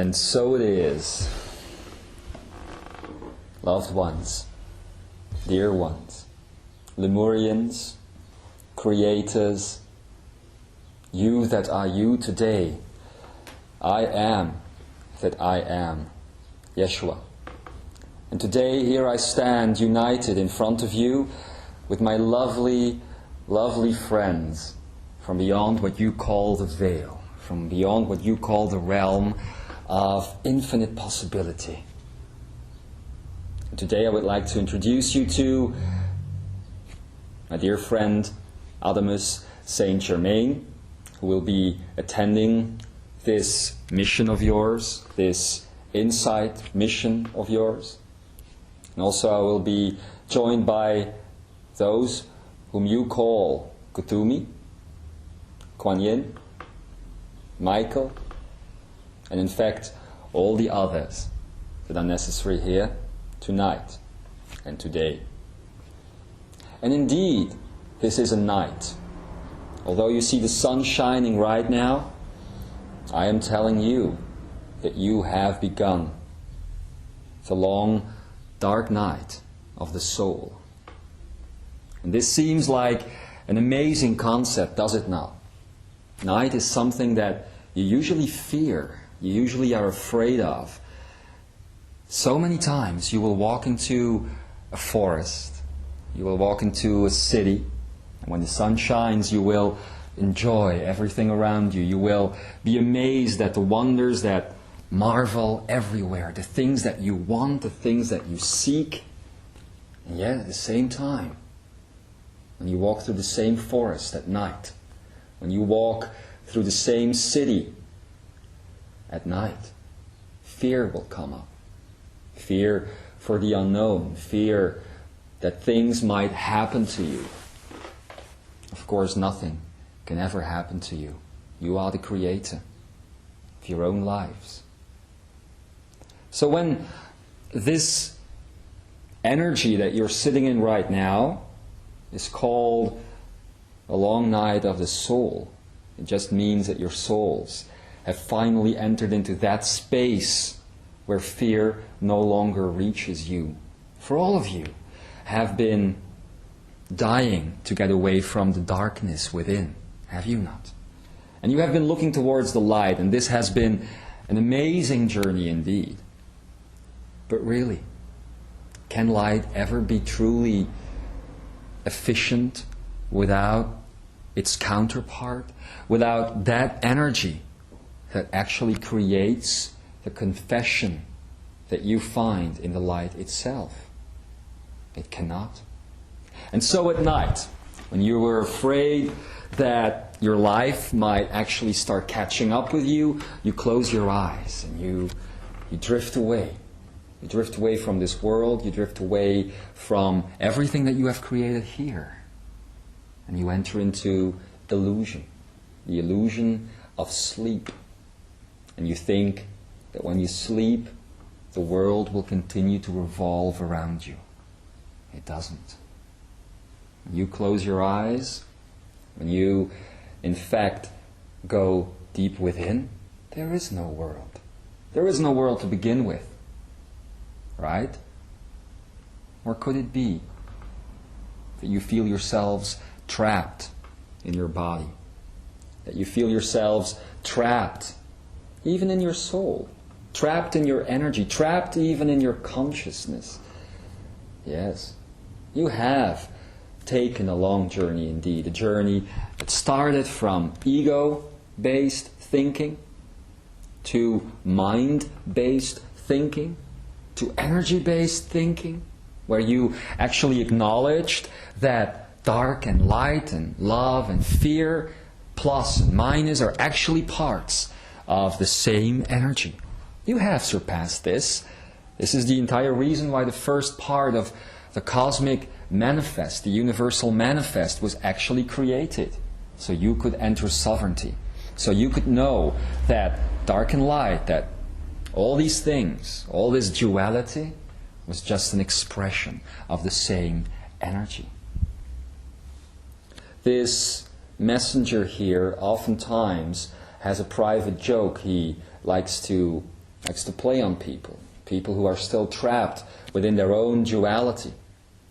And so it is. Loved ones, dear ones, Lemurians, creators, you that are you today, I am that I am, Jeshua. And today here I stand united in front of you with my lovely, lovely friends from beyond what you call the veil, from beyond what you call the realm of infinite possibility. And today I would like to introduce you to my dear friend Adamus San, who will be attending this mission of yours, this insight mission of yours. And also I will be joined by those whom you call Kutumi, Kuan Yin, Michael, and in fact all the others that are necessary here tonight and today. And indeed, this is a night. Although you see the sun shining right now, I am telling you that you have begun the long, dark night of the soul. And this seems like an amazing concept, does it not? Night is something that you usually fear, you usually are afraid of. So many times you will walk into a forest, you will walk into a city, and when the sun shines you will enjoy everything around you. You will be amazed at the wonders that marvel everywhere, the things that you want, the things that you seek. And yet at the same time, when you walk through the same forest at night, when you walk through the same city at night, fear will come up. Fear for the unknown, fear that things might happen to you. Of course, nothing can ever happen to you. You are the creator of your own lives. So when this energy that you're sitting in right now is called a long night of the soul, it just means that your souls have finally entered into that space where fear no longer reaches you. For all of you have been dying to get away from the darkness within, have you not? And you have been looking towards the light, and this has been an amazing journey indeed. But really, can light ever be truly efficient without its counterpart, without that energy that actually creates the confession that you find in the light itself? It cannot. And so at night, when you were afraid that your life might actually start catching up with you, you close your eyes and you drift away. You drift away from this world, you drift away from everything that you have created here. And you enter into illusion, the illusion of sleep. And you think that when you sleep, the world will continue to revolve around you. It doesn't. When you close your eyes, when you, in fact, go deep within, there is no world. There is no world to begin with. Right? Or could it be that you feel yourselves trapped in your body? That you feel yourselves trapped even in your soul, trapped in your energy, trapped even in your consciousness? Yes, you have taken a long journey indeed, a journey that started from ego-based thinking to mind-based thinking to energy-based thinking, where you actually acknowledged that dark and light and love and fear, plus and minus, are actually parts of the same energy. You have surpassed this. This is the entire reason why the first part of the cosmic manifest, the universal manifest, was actually created. So you could enter sovereignty. So you could know that dark and light, that all these things, all this duality, was just an expression of the same energy. This messenger here oftentimes has a private joke he likes to likes to play on people, people who are still trapped within their own duality.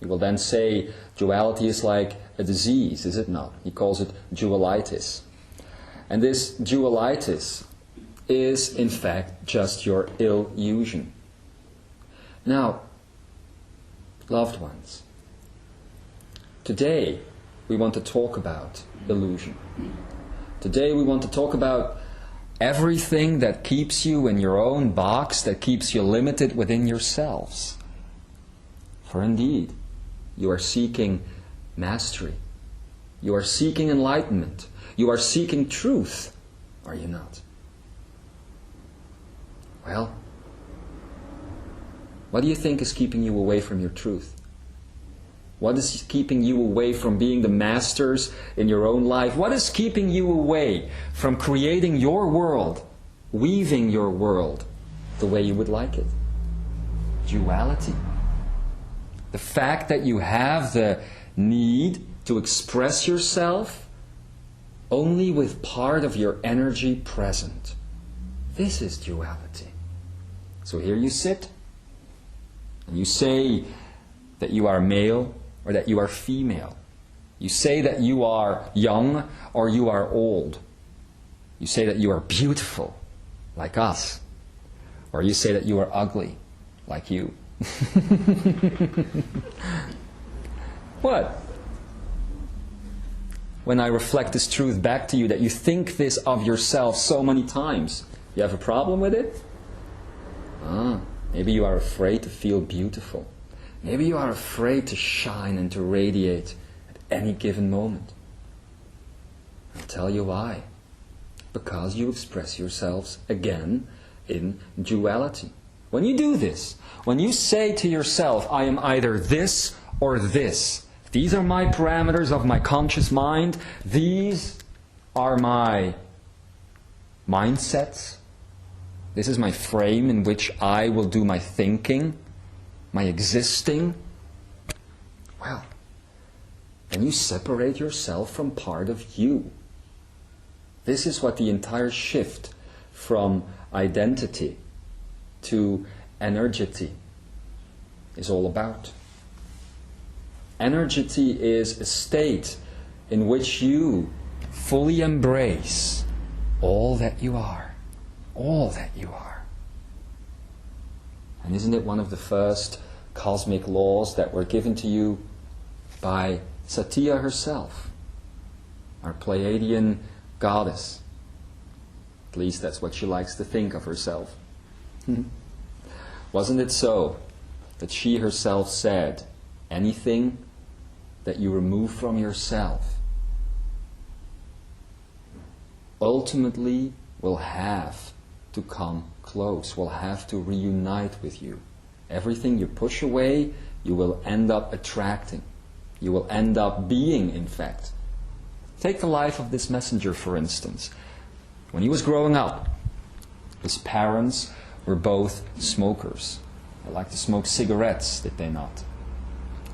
He will then say duality is like a disease, is it not? He calls it dualitis. And this dualitis is in fact just your illusion. Now, loved ones, today we want to talk about illusion. Today we want to talk about everything that keeps you in your own box, that keeps you limited within yourselves. For indeed, you are seeking mastery. You are seeking enlightenment. You are seeking truth, are you not? Well, what do you think is keeping you away from your truth? What is keeping you away from being the masters in your own life? What is keeping you away from creating your world, weaving your world the way you would like it? Duality. The fact that you have the need to express yourself only with part of your energy present. This is duality. So here you sit, and you say that you are male or that you are female. You say that you are young or you are old. You say that you are beautiful, like us. Or you say that you are ugly, like you. What? When I reflect this truth back to you, that you think this of yourself so many times, you have a problem with it? Maybe you are afraid to feel beautiful. Maybe you are afraid to shine and to radiate at any given moment. I'll tell you why. Because you express yourselves again in duality. When you do this, when you say to yourself, I am either this or this, these are my parameters of my conscious mind, these are my mindsets, this is my frame in which I will do my thinking, my existing, well, then you separate yourself from part of you. This is what the entire shift from identity to energety is all about. Energety is a state in which you fully embrace all that you are. All that you are. And isn't it one of the first cosmic laws that were given to you by Satya herself, our Pleiadian goddess? At least that's what she likes to think of herself. Wasn't it so that she herself said, anything that you remove from yourself ultimately will have to come close, will have to reunite with you. Everything you push away, you will end up attracting. You will end up being, in fact. Take the life of this messenger, for instance. When he was growing up, his parents were both smokers. They liked to smoke cigarettes, did they not?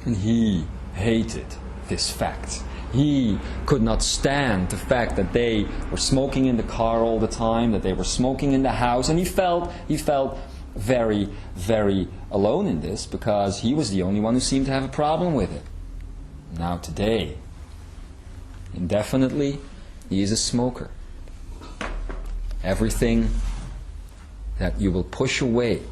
And he hated this fact. He could not stand the fact that they were smoking in the car all the time, that they were smoking in the house, and he felt very, very alone in this, because he was the only one who seemed to have a problem with it. Now today, indefinitely, he is a smoker. Everything that you will push away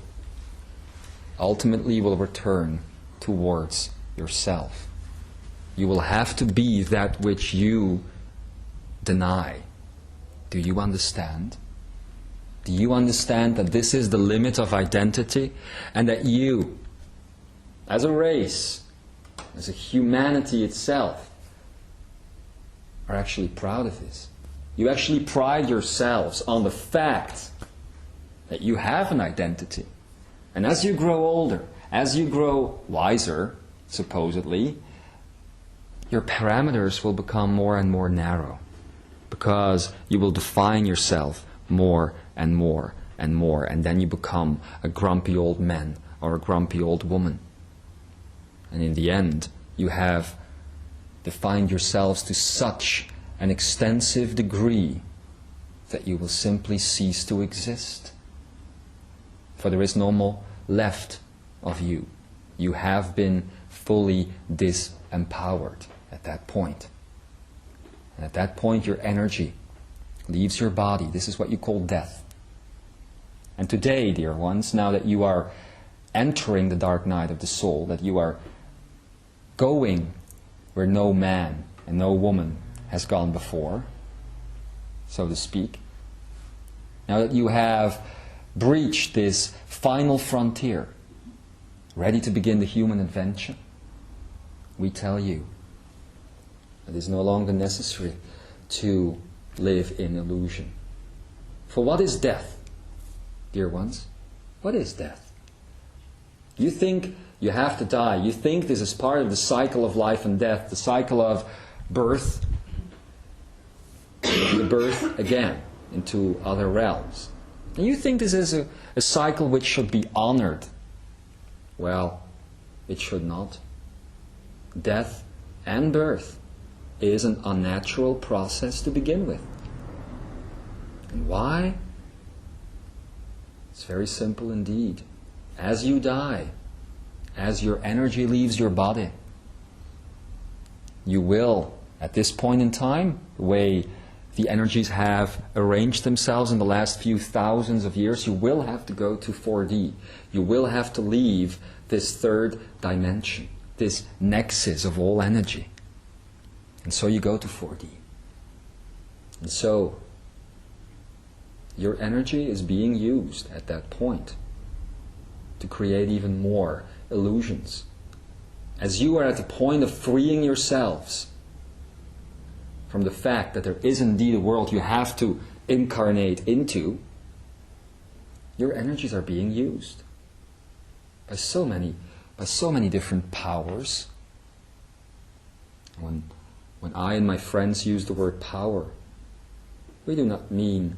ultimately will return towards yourself. You will have to be that which you deny. Do you understand? Do you understand that this is the limit of identity? And that you, as a race, as a humanity itself, are actually proud of this. You actually pride yourselves on the fact that you have an identity. And as you grow older, as you grow wiser, supposedly, your parameters will become more and more narrow, because you will define yourself more and more and more, and then you become a grumpy old man or a grumpy old woman. And in the end, you have defined yourselves to such an extensive degree that you will simply cease to exist. For there is no more left of you. You have been fully disempowered at that point. And at that point your energy leaves your body. This is what you call death. And today, dear ones, now that you are entering the dark night of the soul, that you are going where no man and no woman has gone before, so to speak, now that you have breached this final frontier, ready to begin the human adventure, we tell you it is no longer necessary to live in illusion. For what is death, dear ones? What is death? You think you have to die. You think this is part of the cycle of life and death, the cycle of birth, the birth again into other realms. And you think this is a cycle which should be honored. Well, it should not. Death and birth is an unnatural process to begin with. And why? It's very simple indeed. As you die, as your energy leaves your body, you will, at this point in time, the way the energies have arranged themselves in the last few thousands of years, you will have to go to 4D. You will have to leave this third dimension, this nexus of all energy. And so you go to 4D. And so your energy is being used at that point to create even more illusions. As you are at the point of freeing yourselves from the fact that there is indeed a world you have to incarnate into, your energies are being used by so many different powers. When I and my friends use the word power, we do not mean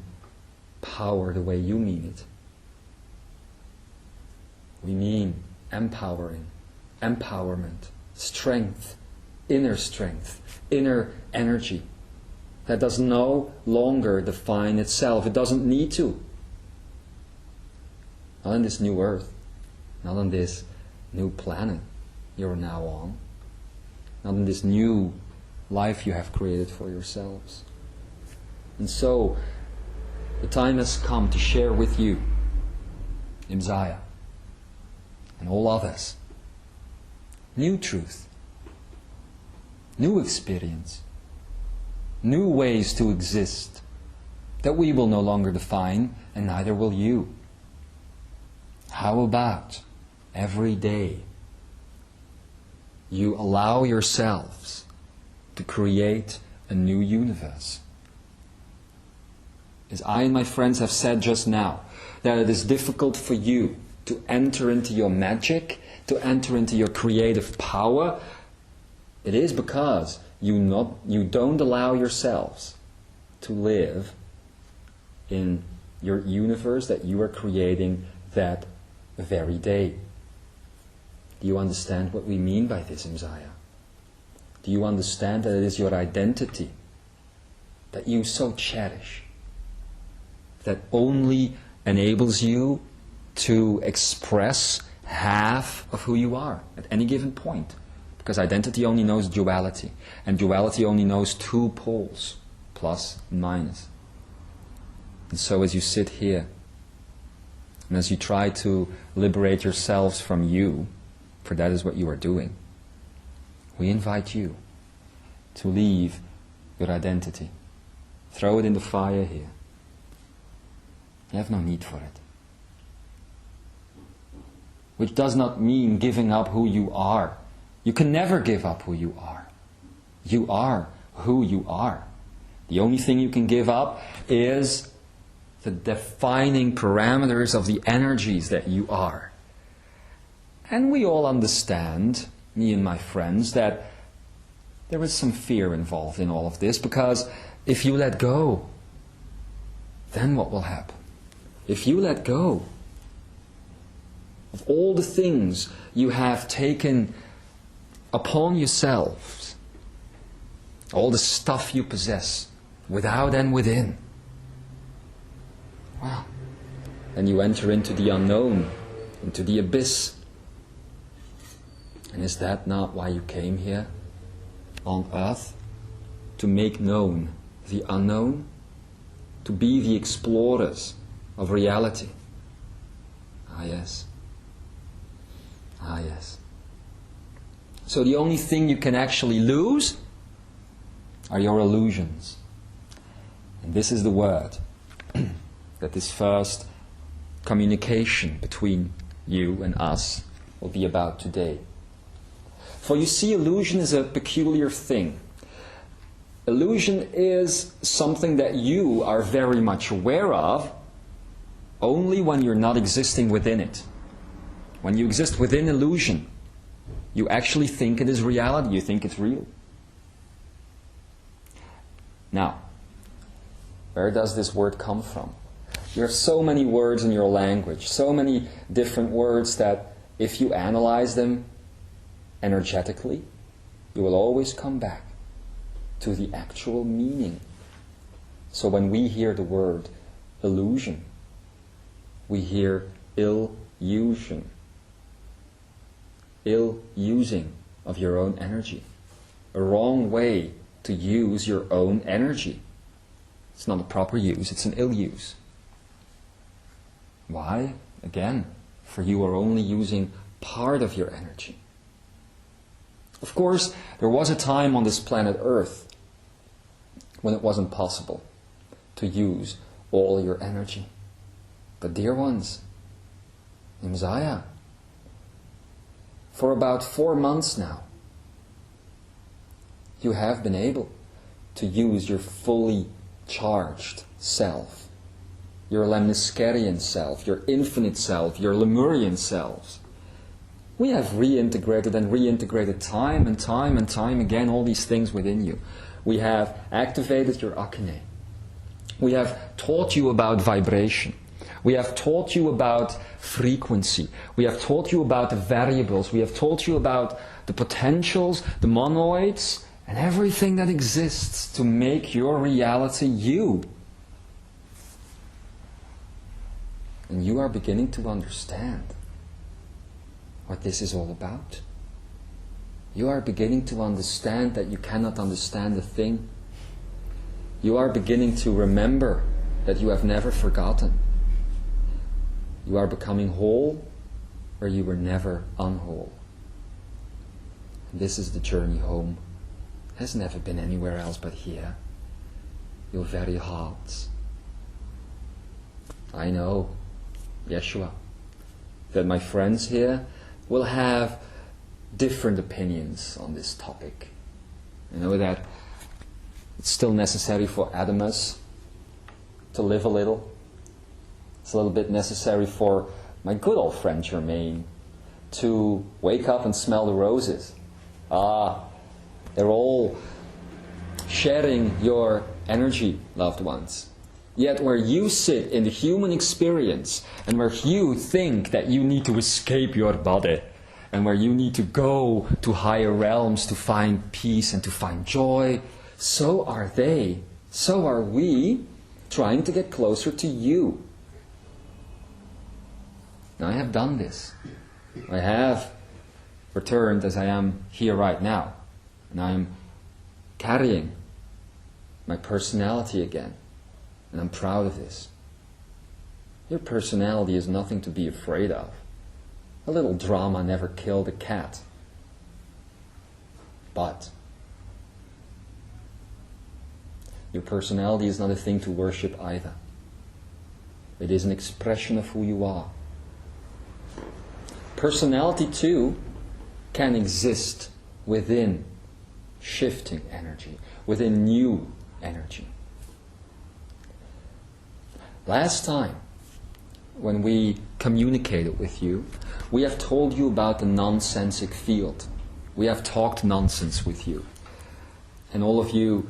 power the way you mean it. We mean empowering, empowerment, strength, inner energy that does no longer define itself. It doesn't need to. Not on this new earth, not on this new planet you're now on, not in this new life you have created for yourselves. And so, the time has come to share with you, Imzaia, and all others, new truth, new experience, new ways to exist that we will no longer define, and neither will you. How about every day you allow yourselves to create a new universe? As I and my friends have said just now, that it is difficult for you to enter into your magic, to enter into your creative power, it is because you don't allow yourselves to live in your universe that you are creating that very day. Do you understand what we mean by this, Imzaia? Do you understand that it is your identity that you so cherish, that only enables you to express half of who you are at any given point? Because identity only knows duality, and duality only knows two poles, plus and minus. And so as you sit here, and as you try to liberate yourselves from you, for that is what you are doing, we invite you to leave your identity. Throw it in the fire here. You have no need for it. Which does not mean giving up who you are. You can never give up who you are. You are who you are. The only thing you can give up is the defining parameters of the energies that you are. And we all understand, me and my friends, that there is some fear involved in all of this, because if you let go, then what will happen? If you let go of all the things you have taken upon yourselves, all the stuff you possess, without and within, well, and you enter into the unknown, into the abyss. And is that not why you came here on earth? To make known the unknown? To be the explorers of reality? Ah, yes. Ah, yes. So the only thing you can actually lose are your illusions. And this is the word that this first communication between you and us will be about today. For you see, illusion is a peculiar thing. Illusion is something that you are very much aware of only when you're not existing within it. When you exist within illusion, you actually think it is reality, you think it's real. Now, where does this word come from? You have so many words in your language, so many different words that if you analyze them energetically, you will always come back to the actual meaning. So when we hear the word illusion, we hear ill-usion. Ill-using of your own energy. A wrong way to use your own energy. It's not a proper use, it's an ill use. Why? Again, for you are only using part of your energy. Of course, there was a time on this planet Earth when it wasn't possible to use all your energy. But dear ones, Imzaia, for about 4 months now, you have been able to use your fully charged self, your Lemniscarian self, your infinite self, your Lemurian selves. We have reintegrated and reintegrated time and time and time again all these things within you. We have activated your Akane. We have taught you about vibration. We have taught you about frequency. We have taught you about the variables. We have taught you about the potentials, the monoids, and everything that exists to make your reality you. And you are beginning to understand what this is all about. You are beginning to understand that you cannot understand a thing. You are beginning to remember that you have never forgotten. You are becoming whole where you were never unwhole. And this is the journey home. It has never been anywhere else but here. Your very hearts. I know, Jeshua, that my friends here will have different opinions on this topic. I know that it's still necessary for Adamus to live a little. It's a little bit necessary for my good old friend Germain to wake up and smell the roses. Ah, they're all sharing your energy, loved ones. Yet where you sit in the human experience and where you think that you need to escape your body and where you need to go to higher realms to find peace and to find joy, so are they, so are we trying to get closer to you. Now, I have done this. I have returned as I am here right now. And I am carrying my personality again. And I'm proud of this. Your personality is nothing to be afraid of. A little drama never killed a cat. But your personality is not a thing to worship either. It is an expression of who you are. Personality, too, can exist within shifting energy, within new energy. Last time, when we communicated with you, we have told you about the nonsensic field. We have talked nonsense with you. And all of you,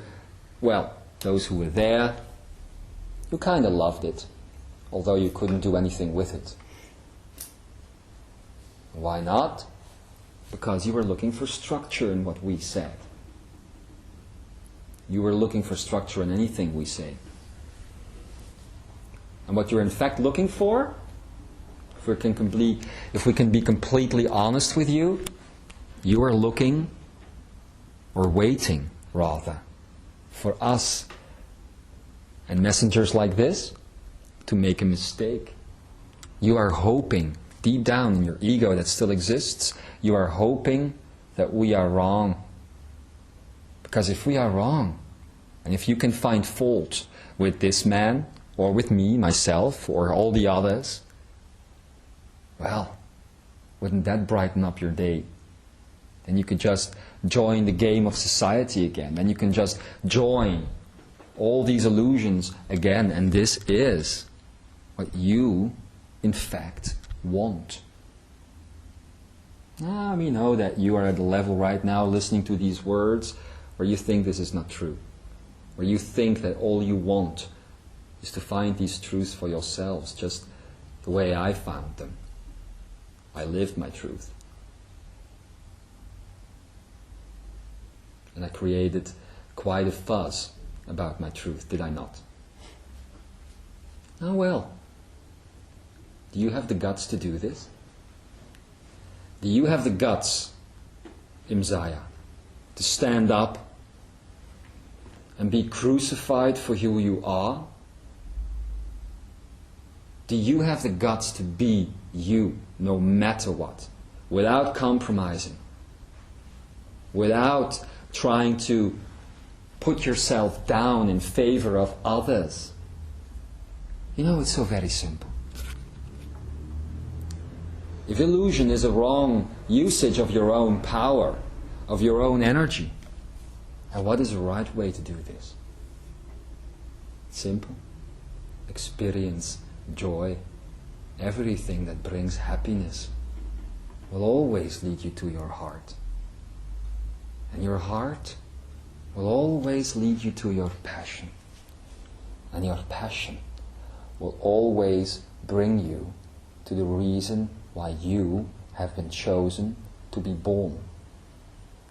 well, those who were there, you kind of loved it, although you couldn't do anything with it. Why not? Because you were looking for structure in what we said. You were looking for structure in anything we say. And what you're in fact looking for, if we can be completely honest with you, you are looking, or waiting rather, for us and messengers like this to make a mistake. You are hoping, deep down in your ego that still exists, you are hoping that we are wrong. Because if we are wrong, and if you can find fault with this man, or with me, myself, or all the others, well, wouldn't that brighten up your day? Then you could just join the game of society again. Then you can just join all these illusions again. And this is what you, in fact, want. Now, we know that you are at a level right now listening to these words where you think this is not true. Where you think that all you want is to find these truths for yourselves, just the way I found them. I lived my truth. And I created quite a fuss about my truth, did I not? Oh well. Do you have the guts to do this? Do you have the guts, Imzaia, to stand up and be crucified for who you are? Do you have the guts to be you, no matter what, without compromising, without trying to put yourself down in favor of others? You know, it's so very simple. If illusion is a wrong usage of your own power, of your own energy, and what is the right way to do this? Simple. Experience joy. Everything that brings happiness will always lead you to your heart. And your heart will always lead you to your passion. And your passion will always bring you to the reason why you have been chosen to be born.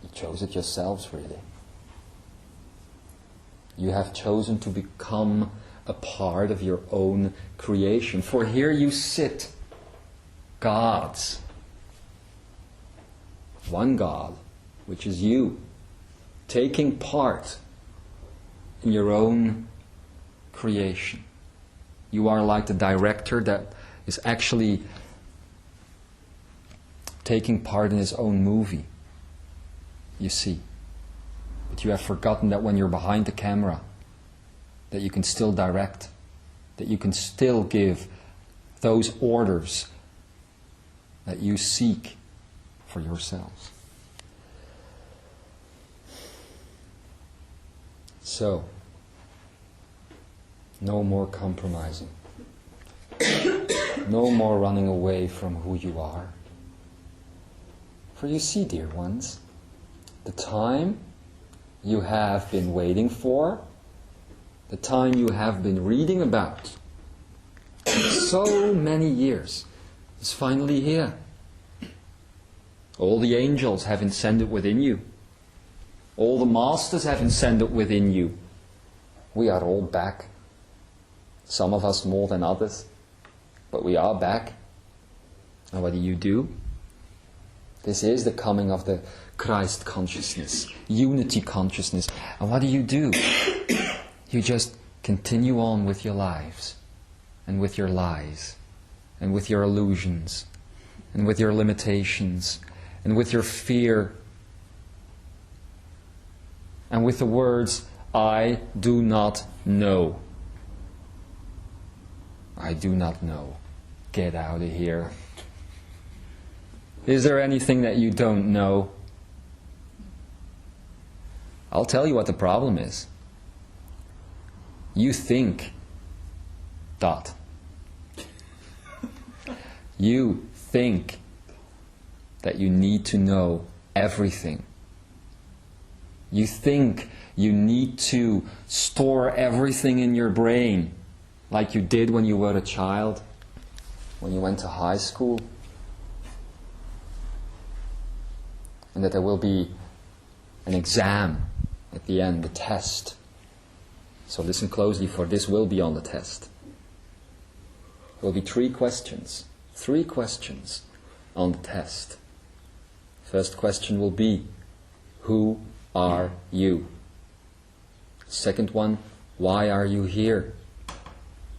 You chose it yourselves, really. You have chosen to become a part of your own creation. For here you sit, gods. One God, which is you, taking part in your own creation. You are like the director that is actually taking part in his own movie, you see. But you have forgotten that when you're behind the camera, that you can still direct, that you can still give those orders that you seek for yourselves. So, no more compromising. No more running away from who you are. For you see, dear ones, the time you have been waiting for, the time you have been reading about, so many years, is finally here. All the angels have ascended within you. All the masters have ascended within you. We are all back. Some of us more than others, but we are back. And what do? This is the coming of the Christ consciousness, unity consciousness. And what do? You just continue on with your lives, and with your lies, and with your illusions, and with your limitations, and with your fear, and with the words, I do not know. I do not know. Get out of here. Is there anything that you don't know? I'll tell you what the problem is. You think that. You think that you need to know everything. You think you need to store everything in your brain, like you did when you were a child, when you went to high school. And that there will be an exam at the end, a test. So listen closely, for this will be on the test. There will be 3 questions. 3 questions on the test. First question will be, who are you? Second one, why are you here?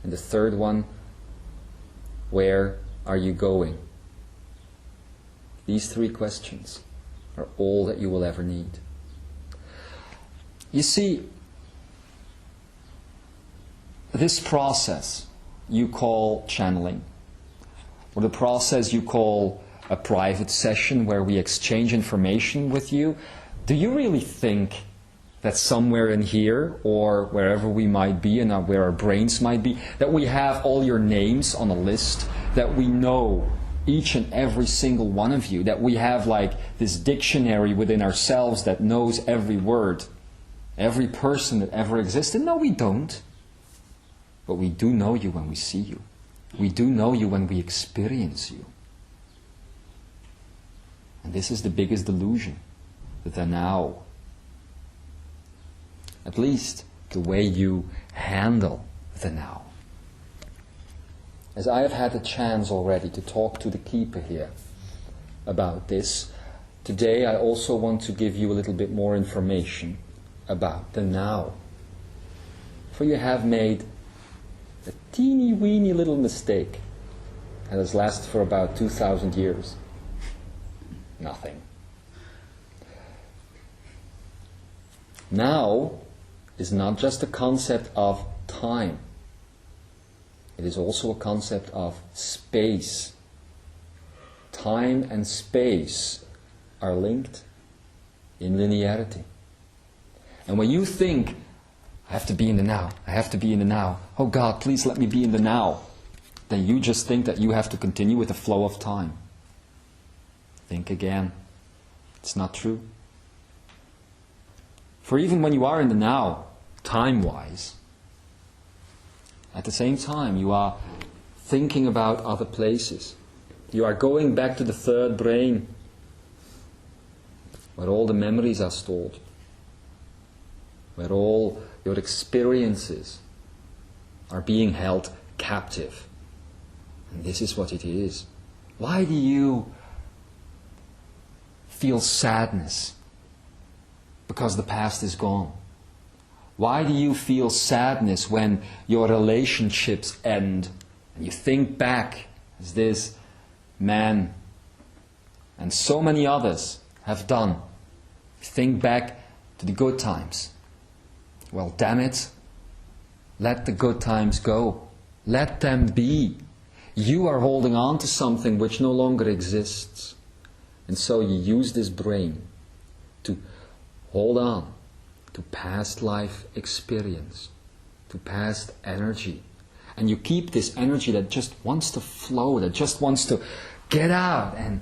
And the third one, where are you going? These 3 questions are all that you will ever need. You see, this process you call channeling, or the process you call a private session where we exchange information with you, do you really think that somewhere in here, or wherever we might be and where our brains might be, that we have all your names on a list, that we know each and every single one of you, that we have like this dictionary within ourselves that knows every word, every person that ever existed? No, we don't. But we do know you when we see you. We do know you when we experience you. And this is the biggest delusion, the now. At least the way you handle the now. As I have had the chance already to talk to the keeper here about this, today I also want to give you a little bit more information about the now. For you have made a teeny weeny little mistake that has lasted for about 2,000 years. Nothing. Now is not just a concept of time. It is also a concept of space. Time and space are linked in linearity. And when you think, I have to be in the now, I have to be in the now, oh God, please let me be in the now, then you just think that you have to continue with the flow of time. Think again. It's not true. For even when you are in the now, time-wise, at the same time you are thinking about other places. You are going back to the third brain, where all the memories are stored, where all your experiences are being held captive. And this is what it is. Why do you feel sadness? Because the past is gone. Why do you feel sadness when your relationships end? And you think back, as this man and so many others have done. Think back to the good times. Well, damn it, let the good times go. Let them be. You are holding on to something which no longer exists. And so you use this brain to hold on to past life experience, to past energy. And you keep this energy that just wants to flow, that just wants to get out and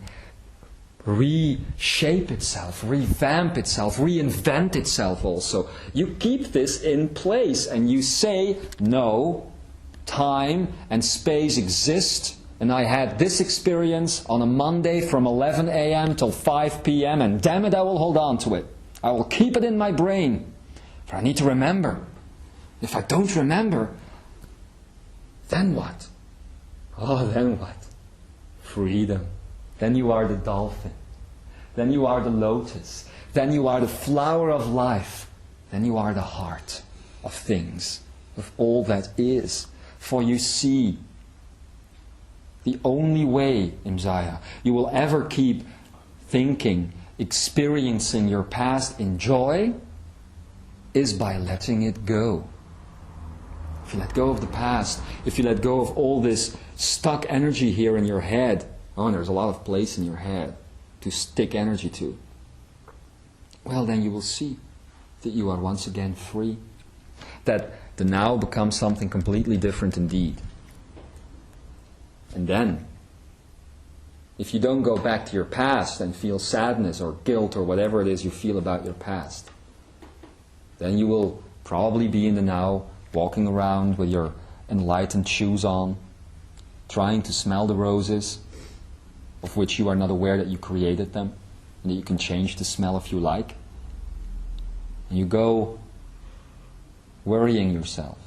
reshape itself, revamp itself, reinvent itself also. You keep this in place and you say, no, time and space exist, and I had this experience on a Monday from 11 a.m. till 5 p.m. and damn it, I will hold on to it. I will keep it in my brain, for I need to remember. If I don't remember, then what? Oh, then what? Freedom. Then you are the dolphin. Then you are the lotus. Then you are the flower of life. Then you are the heart of things, of all that is. For you see, the only way, Imzaia, you will ever keep thinking, experiencing your past in joy is by letting it go. If you let go of the past, if you let go of all this stuck energy here in your head, oh, there's a lot of place in your head to stick energy to, well, then you will see that you are once again free, that the now becomes something completely different indeed. And then, if you don't go back to your past and feel sadness or guilt or whatever it is you feel about your past, then you will probably be in the now, walking around with your enlightened shoes on, trying to smell the roses, of which you are not aware that you created them, and that you can change the smell if you like. And you go worrying yourself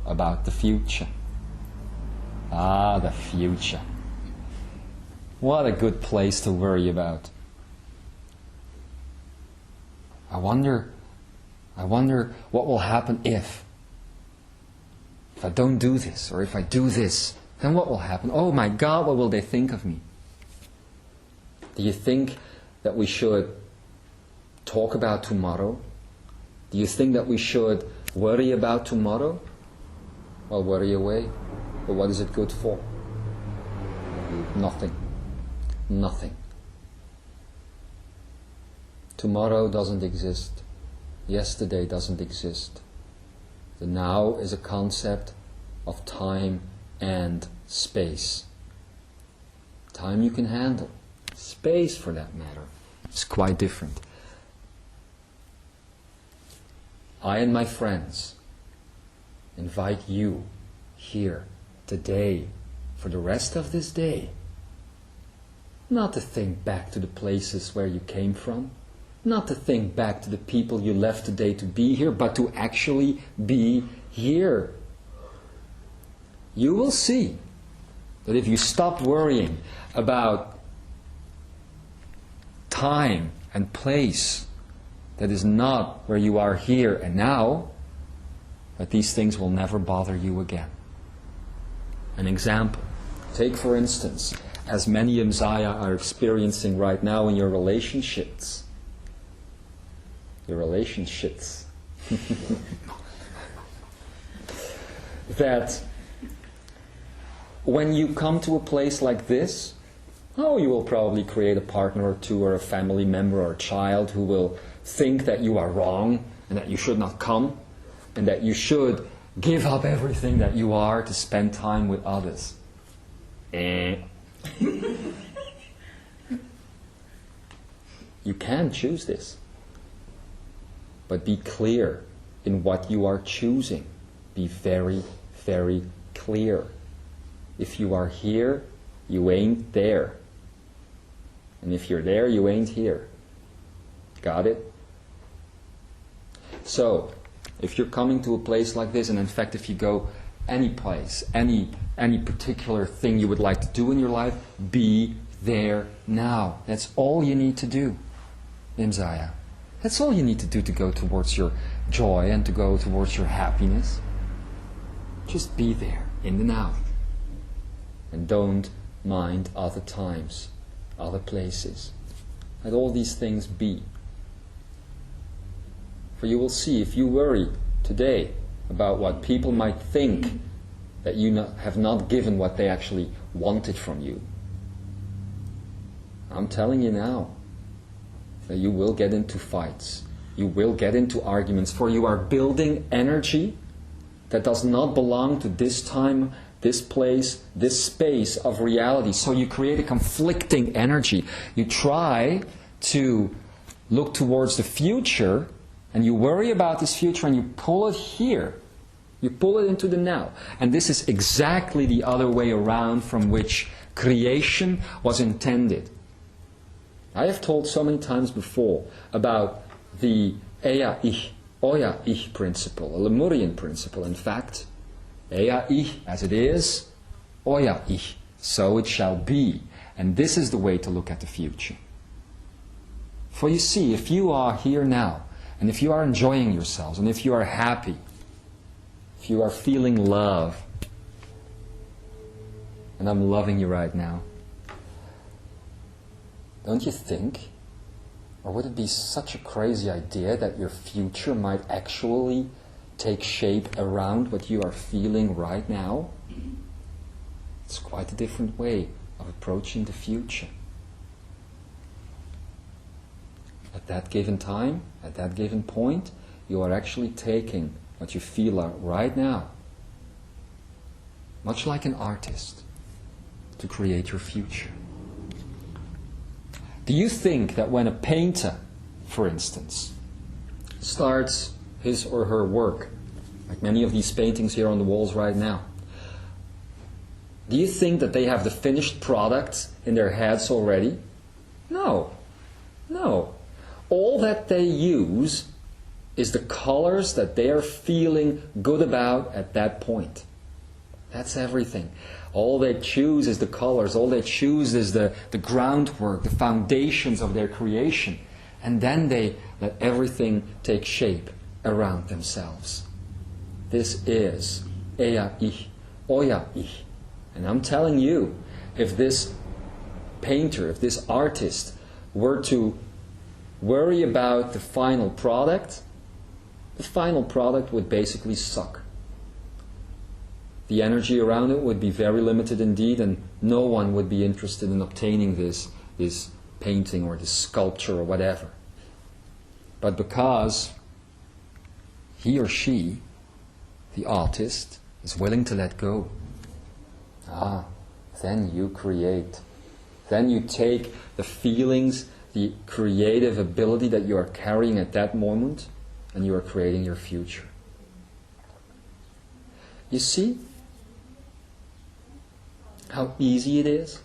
about the future, Ah, the future. What a good place to worry about. I wonder what will happen if I don't do this, or if I do this, then what will happen? Oh my God, what will they think of me? Do you think that we should talk about tomorrow? Do you think that we should worry about tomorrow? Well, worry away. But what is it good for? Nothing. Nothing. Tomorrow doesn't exist. Yesterday doesn't exist. The now is a concept of time and space. Time you can handle. Space, for that matter, is quite different. I and my friends invite you here today, for the rest of this day, not to think back to the places where you came from, not to think back to the people you left today to be here, but to actually be here. You will see that if you stop worrying about time and place that is not where you are here and now, that these things will never bother you again. An example. Take, for instance, as many Imzaia are experiencing right now in your relationships. Your relationships. That when you come to a place like this, you will probably create a partner or two, or a family member or a child who will think that you are wrong and that you should not come and that you should give up everything that you are to spend time with others. You can choose this. But be clear in what you are choosing. Be very, very clear. If you are here, you ain't there. And if you're there, you ain't here. Got it? So, if you're coming to a place like this, and in fact if you go any place, any particular thing you would like to do in your life, be there now. That's all you need to do, Imzaia. That's all you need to do to go towards your joy and to go towards your happiness. Just be there, in the now. And don't mind other times, other places. Let all these things be. For you will see, if you worry today about what people might think, that you have not given what they actually wanted from you, I'm telling you now that you will get into fights. You will get into arguments, for you are building energy that does not belong to this time, this place, this space of reality. So you create a conflicting energy. You try to look towards the future, and you worry about this future, and you pull it here. You pull it into the now. And this is exactly the other way around from which creation was intended. I have told so many times before about the Eya Ich, Oya Ich principle, a Lemurian principle. In fact, Eya Ich, as it is, Oya Ich, so it shall be. And this is the way to look at the future. For you see, if you are here now, and if you are enjoying yourselves, and if you are happy, if you are feeling love, and I'm loving you right now, don't you think, or would it be such a crazy idea that your future might actually take shape around what you are feeling right now? It's quite a different way of approaching the future. At that given time, at that given point, you are actually taking what you feel right now, much like an artist, to create your future. Do you think that when a painter, for instance, starts his or her work, like many of these paintings here on the walls right now, do you think that they have the finished product in their heads already? No. No. All that they use is the colors that they are feeling good about at that point. That's everything. All they choose is the colors. All they choose is the groundwork, the foundations of their creation. And then they let everything take shape around themselves. This is Eya Ich, Oya Ich. And I'm telling you, if this painter, if this artist were to worry about the final product would basically suck. The energy around it would be very limited indeed, and no one would be interested in obtaining this painting or this sculpture or whatever. But because he or she, the artist, is willing to let go, then you create. Then you take the feelings, the creative ability that you are carrying at that moment, and you are creating your future. You see how easy it is?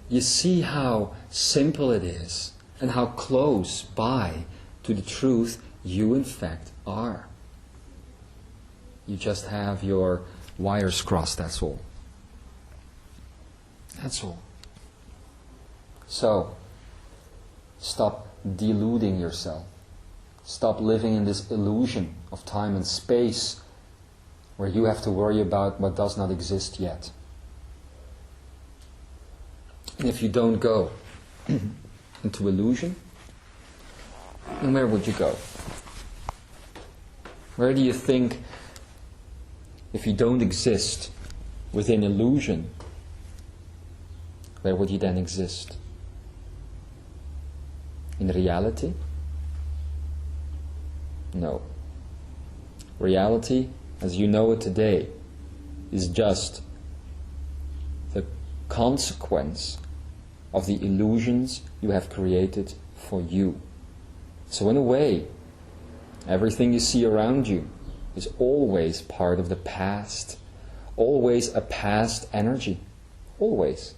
You see how simple it is, and how close by to the truth you in fact are. You just have your wires crossed, that's all. That's all. So, stop deluding yourself. Stop living in this illusion of time and space where you have to worry about what does not exist yet. And if you don't go into illusion, then where would you go? Where do you think, if you don't exist within illusion, where would you then exist? In reality? No. Reality, as you know it today, is just the consequence of the illusions you have created for you. So in a way, everything you see around you is always part of the past, always a past energy, always.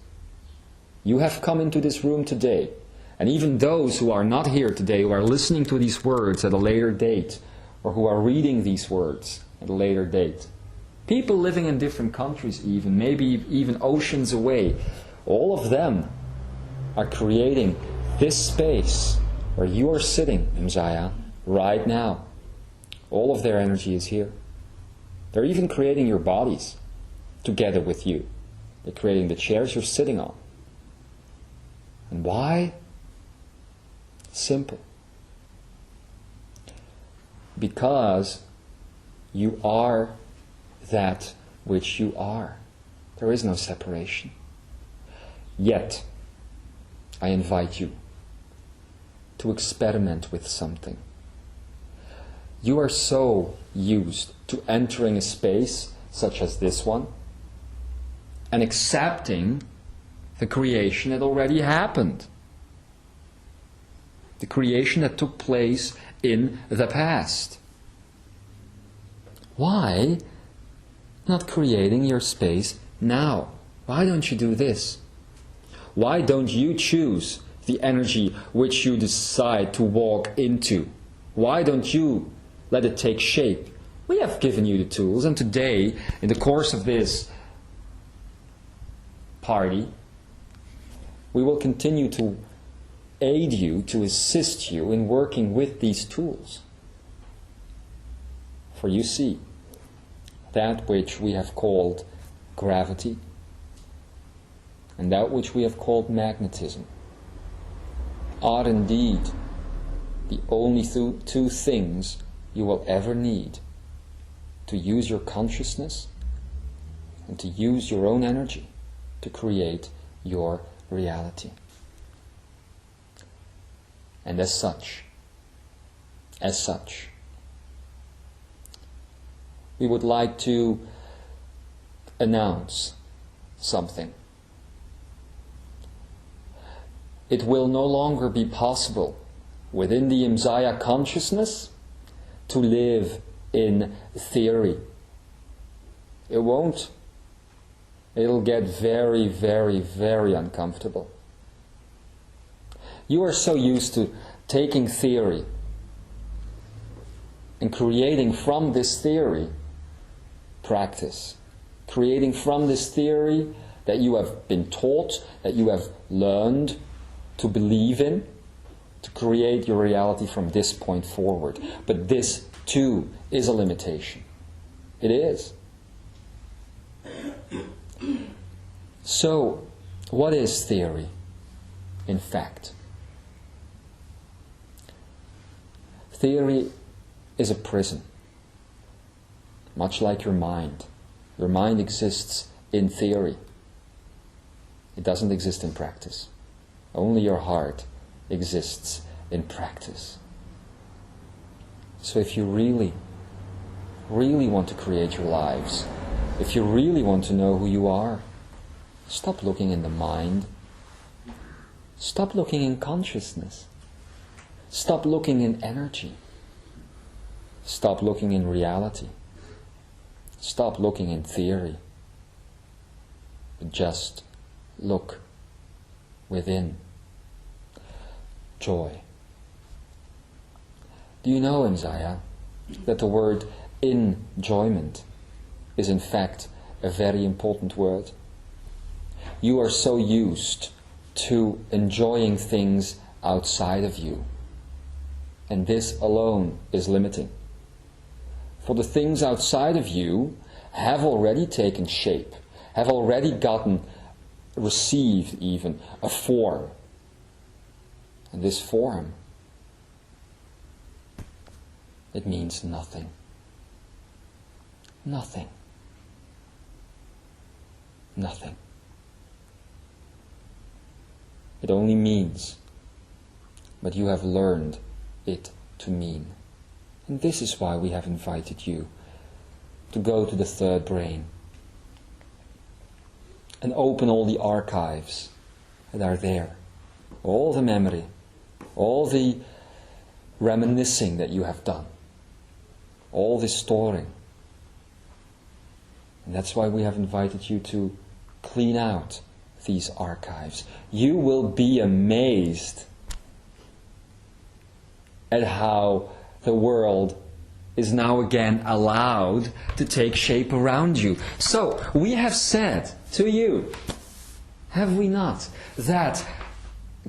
You have come into this room today, and even those who are not here today, who are listening to these words at a later date, or who are reading these words at a later date, people living in different countries even, maybe even oceans away, all of them are creating this space where you are sitting, Imzaia, right now. All of their energy is here. They're even creating your bodies together with you. They're creating the chairs you're sitting on. And why? Simple. Because you are that which you are. There is no separation. Yet, I invite you to experiment with something. You are so used to entering a space such as this one and accepting the creation that already happened. The creation that took place in the past. Why not creating your space now? Why don't you do this? Why don't you choose the energy which you decide to walk into? Why don't you let it take shape? We have given you the tools, and today, in the course of this party, we will continue to aid you, to assist you in working with these tools. For you see, that which we have called gravity and that which we have called magnetism are indeed the only two things you will ever need to use your consciousness and to use your own energy to create your reality. And as such, we would like to announce something. It will no longer be possible within the Imzaia consciousness to live in theory. It won't. It'll get very, very, very uncomfortable. You are so used to taking theory and creating from this theory practice. Creating from this theory that you have been taught, that you have learned to believe in, to create your reality from this point forward. But this too is a limitation. It is. So, what is theory, in fact? Theory is a prison, much like your mind. Your mind exists in theory. It doesn't exist in practice. Only your heart exists in practice. So if you really want to create your lives, if you really want to know who you are, stop looking in the mind. Stop looking in consciousness. Stop looking in energy. Stop looking in reality. Stop looking in theory. But just look within. Joy. Do you know, Imzaia, that the word enjoyment is in fact a very important word? You are so used to enjoying things outside of you, and this alone is limiting. For the things outside of you have already taken shape, have already received even a form. And this form, it means nothing. Nothing. Nothing. It only means what you have learned it to mean. And this is why we have invited you to go to the third brain and open all the archives that are there. All the memory, all the reminiscing that you have done, all the storing. And that's why we have invited you to clean out these archives. You will be amazed at how the world is now again allowed to take shape around you. So, we have said to you, have we not, that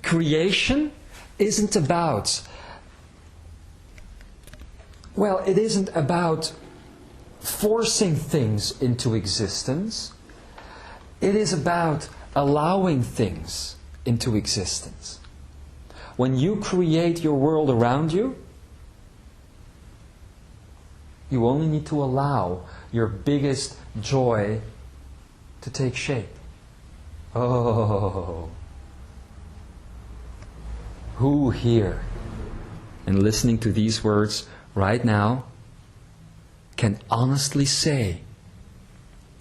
creation isn't about, well, it isn't about forcing things into existence. It is about allowing things into existence. When you create your world around you, you only need to allow your biggest joy to take shape. Oh, who here, and listening to these words right now, can honestly say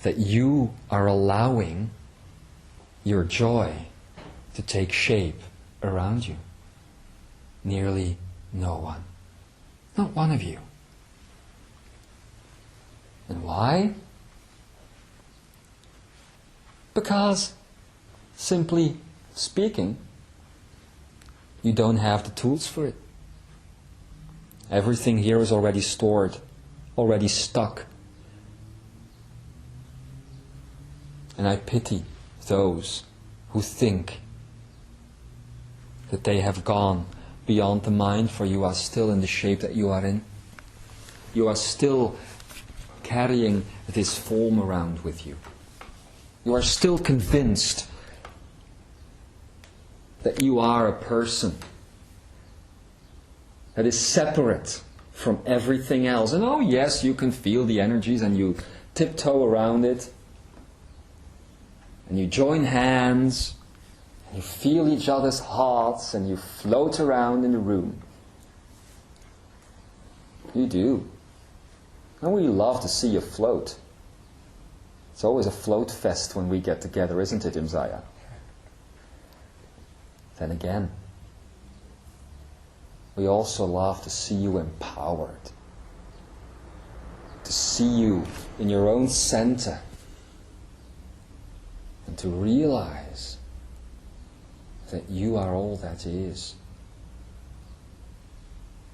that you are allowing your joy to take shape around you? Nearly no one. Not one of you. And why? Because, simply speaking, you don't have the tools for it. Everything here is already stored, already stuck. And I pity those who think that they have gone beyond the mind, for you are still in the shape that you are in. You are still carrying this form around with you. You are still convinced that you are a person that is separate from everything else. And oh yes, you can feel the energies and you tiptoe around it. And you join hands, and you feel each other's hearts, and you float around in the room. You do. And we love to see you float. It's always a float fest when we get together, isn't it, Imzaia? Then again, we also love to see you empowered. To see you in your own center. And to realize that you are all that is.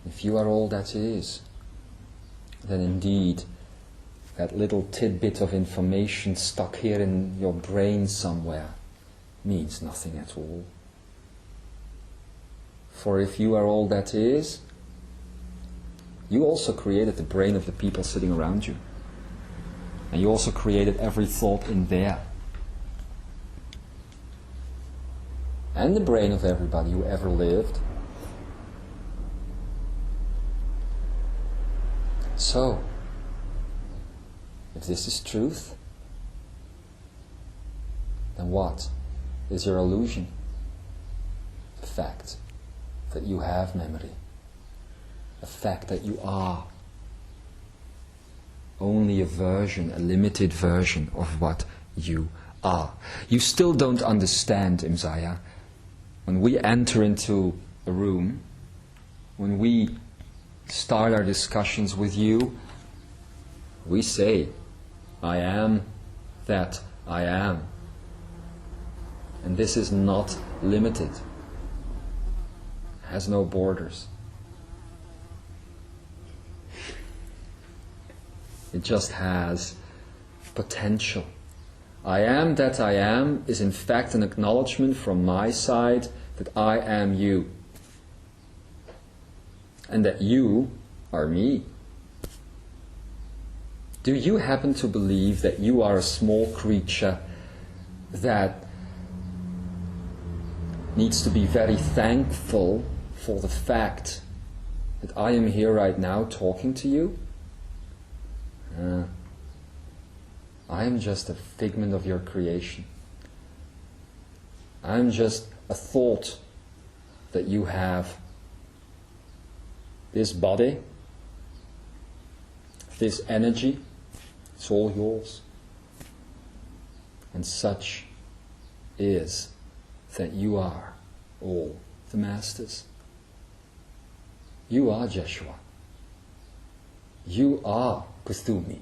If you are all that is, then indeed that little tidbit of information stuck here in your brain somewhere, means nothing at all. For if you are all that is, you also created the brain of the people sitting around you. And you also created every thought in there. And the brain of everybody who ever lived. So, if this is truth, then what is your illusion? The fact that you have memory. The fact that you are only a version, a limited version of what you are. You still don't understand, Imzaia. When we enter into a room, when we start our discussions with you, we say, I am that I am. And this is not limited. It has no borders. It just has potential. I am that I am is in fact an acknowledgement from my side that I am you. And that you are me. Do you happen to believe that you are a small creature that needs to be very thankful for the fact that I am here right now talking to you? I am just a figment of your creation. I am just a thought that you have. This body, this energy, it's all yours. And such is that you are all the masters. You are Jeshua. You are Kuthumi.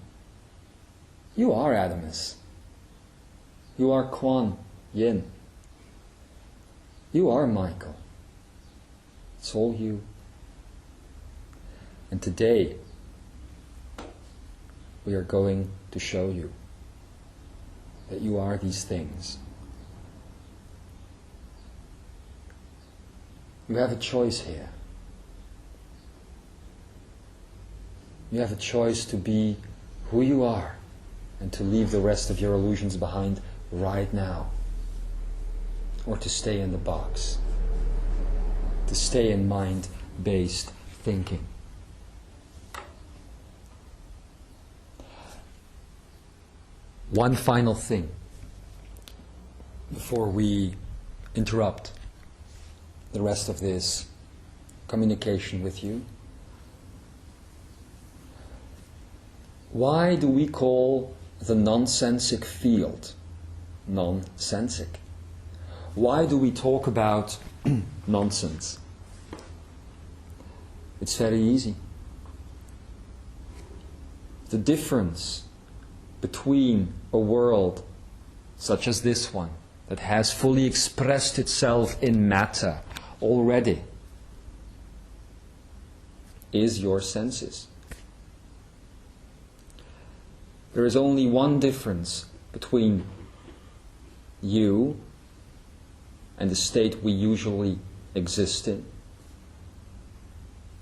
You are Adamus. You are Quan Yin. You are Michael. It's all you. And today we are going to show you that you are these things. You have a choice here. You have a choice to be who you are and to leave the rest of your illusions behind right now. Or to stay in the box. To stay in mind-based thinking. One final thing before we interrupt the rest of this communication with you. Why do we call the nonsensic field nonsensic? Why do we talk about nonsense? It's very easy. The difference between a world such as this one, that has fully expressed itself in matter already, is your senses. There is only one difference between you and the state we usually exist in,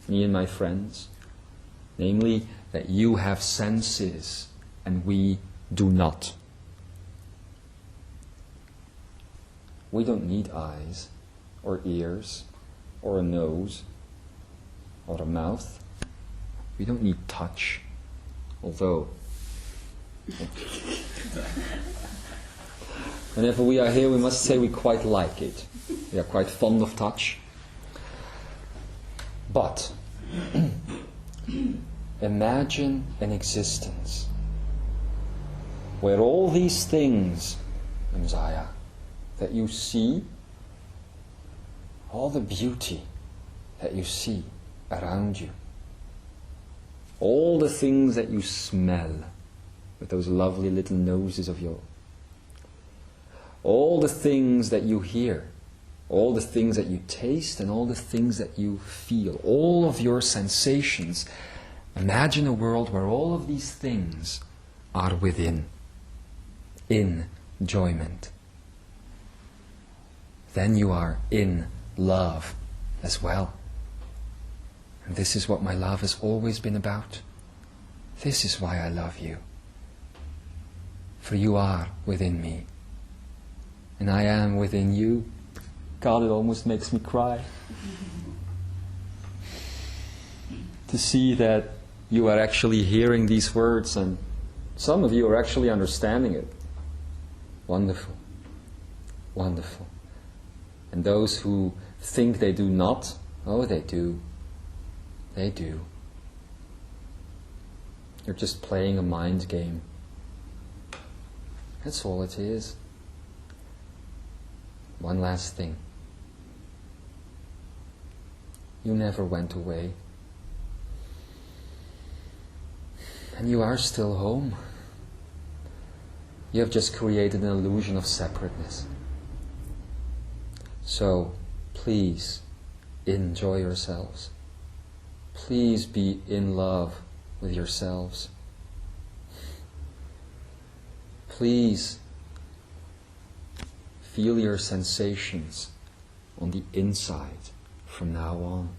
me and my friends, namely that you have senses and we do not. We don't need eyes or ears or a nose or a mouth. We don't need touch, although whenever we are here we must say we quite like it. We are quite fond of touch. But imagine an existence where all these things, Imzaia, that you see, all the beauty that you see around you, all the things that you smell with those lovely little noses of yours, all the things that you hear, all the things that you taste, and all the things that you feel, all of your sensations. Imagine a world where all of these things are within, in enjoyment. Then you are in love as well. And this is what my love has always been about. This is why I love you. For you are within me. And I am within you. God, it almost makes me cry. To see that you are actually hearing these words, and some of you are actually understanding it. Wonderful. Wonderful. And those who think they do not, oh, they do. They do. You're just playing a mind game. That's all it is. One last thing. You never went away. And you are still home. You have just created an illusion of separateness. So, please, enjoy yourselves. Please be in love with yourselves. Please feel your sensations on the inside from now on,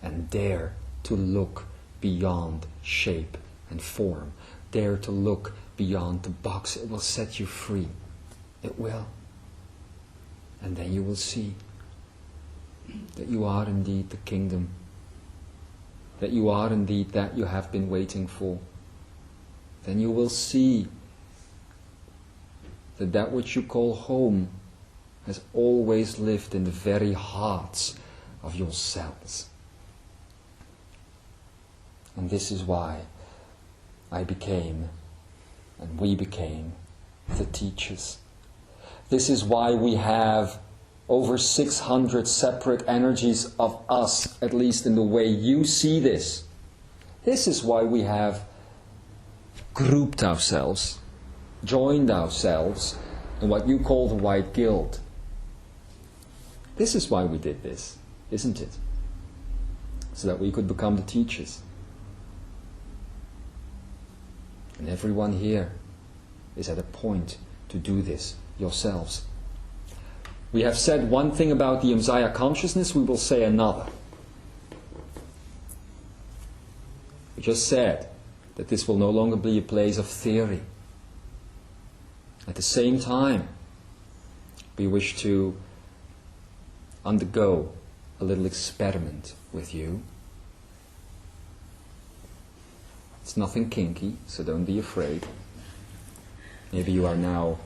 and dare to look beyond shape and form. Dare to look beyond the box. It will set you free. It will. And then you will see that you are indeed the kingdom. That you are indeed that you have been waiting for. Then you will see that that which you call home has always lived in the very hearts of your cells. And this is why I became, and we became, the teachers. This is why we have over 600 separate energies of us, at least in the way you see this. This is why we have grouped ourselves, joined ourselves in what you call the White Guild. This is why we did this, isn't it? So that we could become the teachers. And everyone here is at a point to do this yourselves. We have said one thing about the Imzaia consciousness, we will say another. We just said that this will no longer be a place of theory. At the same time, we wish to undergo a little experiment with you. It's nothing kinky, so don't be afraid. Maybe you are now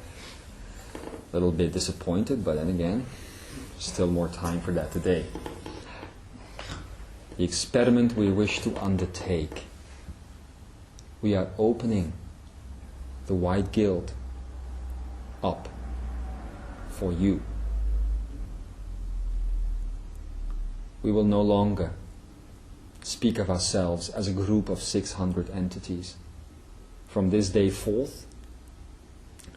a little bit disappointed, but then again, still more time for that today. The experiment we wish to undertake. We are opening the White Guild up for you. We will no longer speak of ourselves as a group of 600 entities. From this day forth,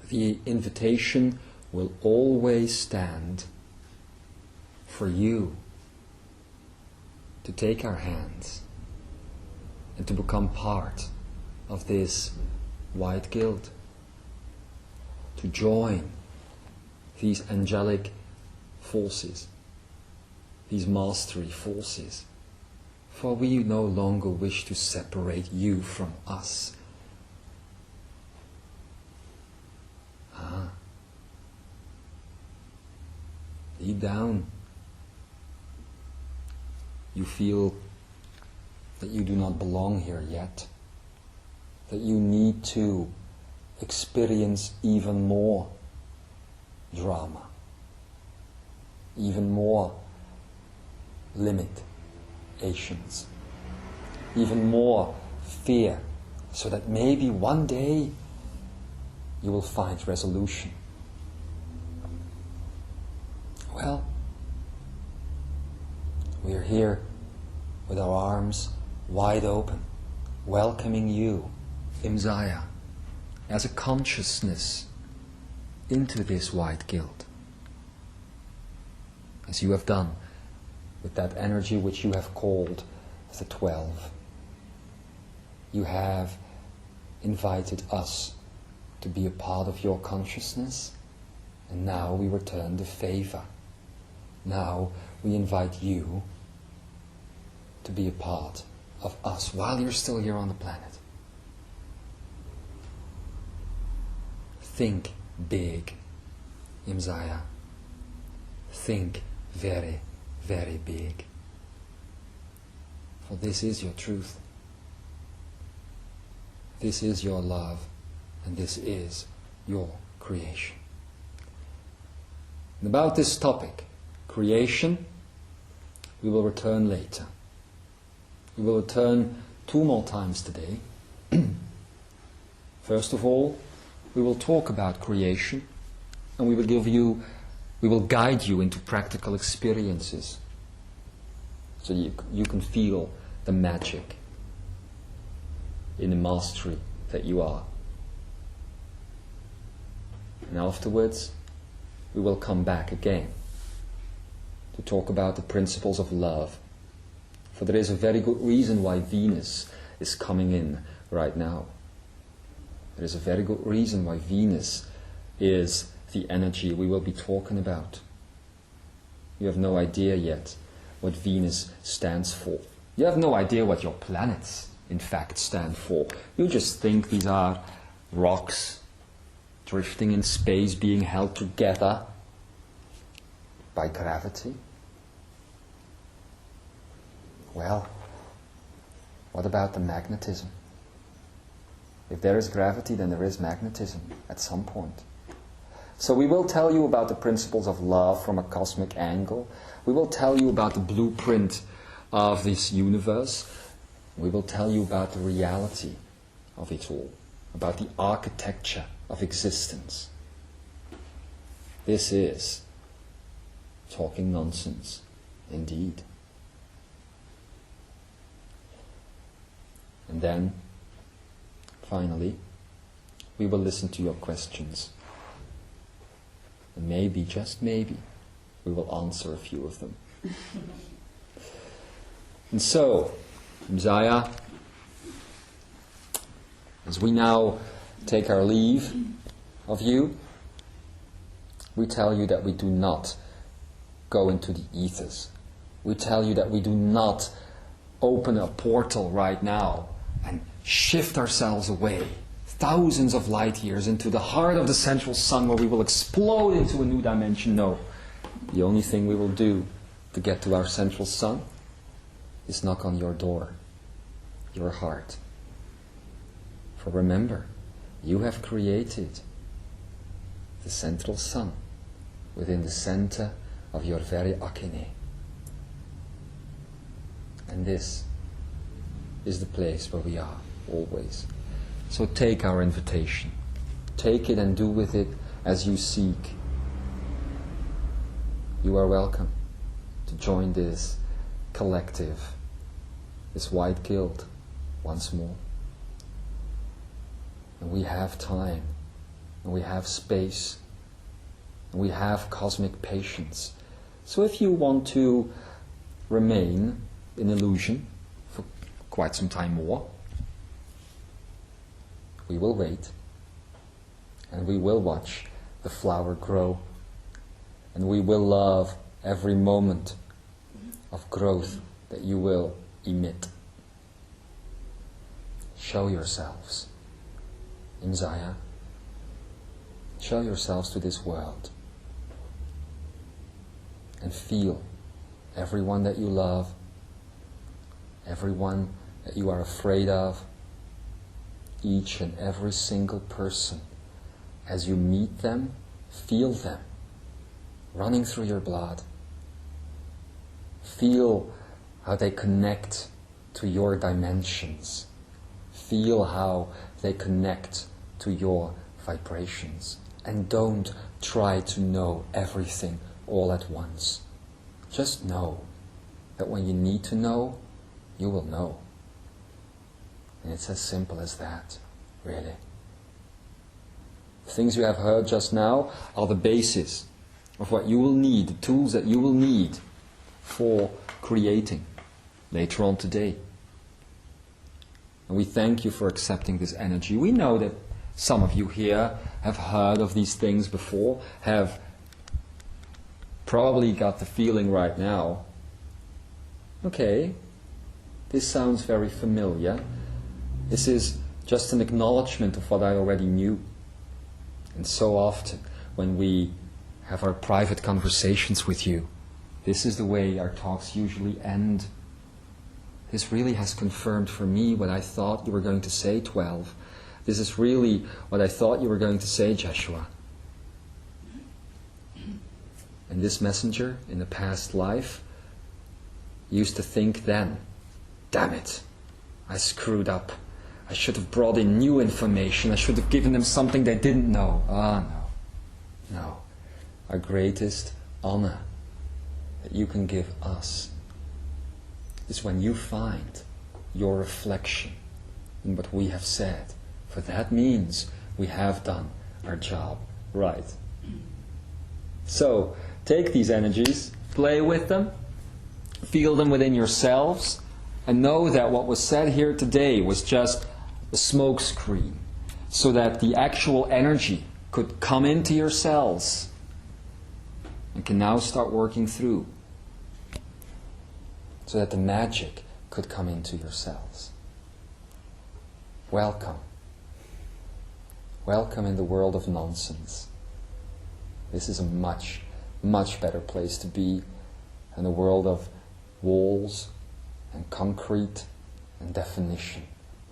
the invitation will always stand for you to take our hands and to become part of this White Guild, to join these angelic forces, these mastery forces. For we no longer wish to separate you from us. Deep down, you feel that you do not belong here yet, that you need to experience even more drama, even more limitations, even more fear, so that maybe one day you will find resolution. Well, we are here with our arms wide open, welcoming you, Imzaia, as a consciousness into this White Guild. As you have done with that energy which you have called the 12. You have invited us to be a part of your consciousness, and now we return the favor. Now we invite you to be a part of us while you're still here on the planet. Think big, Imzaia. Think very, very big. For this is your truth. This is your love, and this is your creation. And about this topic, creation, we will return later. We will return 2 more times today. First of all, we will talk about creation, and we will guide you into practical experiences, so you can feel the magic in the mastery that you are. And afterwards, we will come back again to talk about the principles of love. For there is a very good reason why Venus is coming in right now. There is a very good reason why Venus is the energy we will be talking about. You have no idea yet what Venus stands for. You have no idea what your planets, in fact, stand for. You just think these are rocks drifting in space, being held together by gravity. Well, what about the magnetism? If there is gravity, then there is magnetism at some point. So we will tell you about the principles of love from a cosmic angle. We will tell you about the blueprint of this universe. We will tell you about the reality of it all, about the architecture of existence. This is talking nonsense, indeed. And then, finally, we will listen to your questions. And maybe, just maybe, we will answer a few of them. And so, Imzaia, as we now take our leave of you, we tell you that we do not go into the ethers. We tell you that we do not open a portal right now and shift ourselves away thousands of light years into the heart of the central sun where we will explode into a new dimension. No. The only thing we will do to get to our central sun is knock on your door, your heart. For remember, you have created the central sun within the center of your very akine. And this is the place where we are, always. So take our invitation. Take it and do with it as you seek. You are welcome to join this collective, this white guild, once more. And we have time, and we have space, and we have cosmic patience. So if you want to remain in illusion for quite some time more, we will wait, and we will watch the flower grow, and we will love every moment of growth that you will emit. Show yourselves, Imzaia. Show yourselves to this world, and feel everyone that you love, everyone that you are afraid of, each and every single person. As you meet them, feel them running through your blood. Feel how they connect to your dimensions. Feel how they connect to your vibrations. And don't try to know everything all at once. Just know that when you need to know, you will know. And it's as simple as that, really. The things you have heard just now are the basis of what you will need, the tools that you will need for creating later on today. And we thank you for accepting this energy. We know that some of you here have heard of these things before, have probably got the feeling right now, okay, this sounds very familiar. This is just an acknowledgement of what I already knew. And so often, when we have our private conversations with you, this is the way our talks usually end. This really has confirmed for me what I thought you were going to say, 12. This is really what I thought you were going to say, Jeshua. And this messenger, in a past life, used to think then, damn it, I screwed up. I should have brought in new information. I should have given them something they didn't know. Ah, no. No. Our greatest honor that you can give us is when you find your reflection in what we have said. For that means we have done our job right. So, take these energies, play with them, feel them within yourselves, and know that what was said here today was just a smoke screen, so that the actual energy could come into your cells and can now start working through, so that the magic could come into your cells. Welcome. Welcome in the world of nonsense. This is a much, much better place to be than the world of walls and concrete and definition.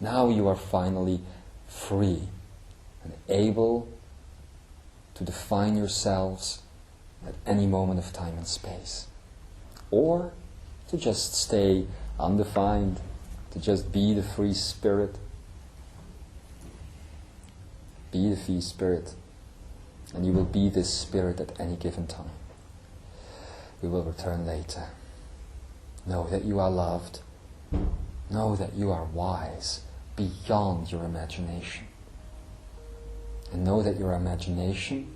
Now you are finally free and able to define yourselves at any moment of time and space. Or to just stay undefined, to just be the free spirit. Be the free spirit, and you will be this spirit at any given time. We will return later. Know that you are loved. Know that you are wise beyond your imagination. And know that your imagination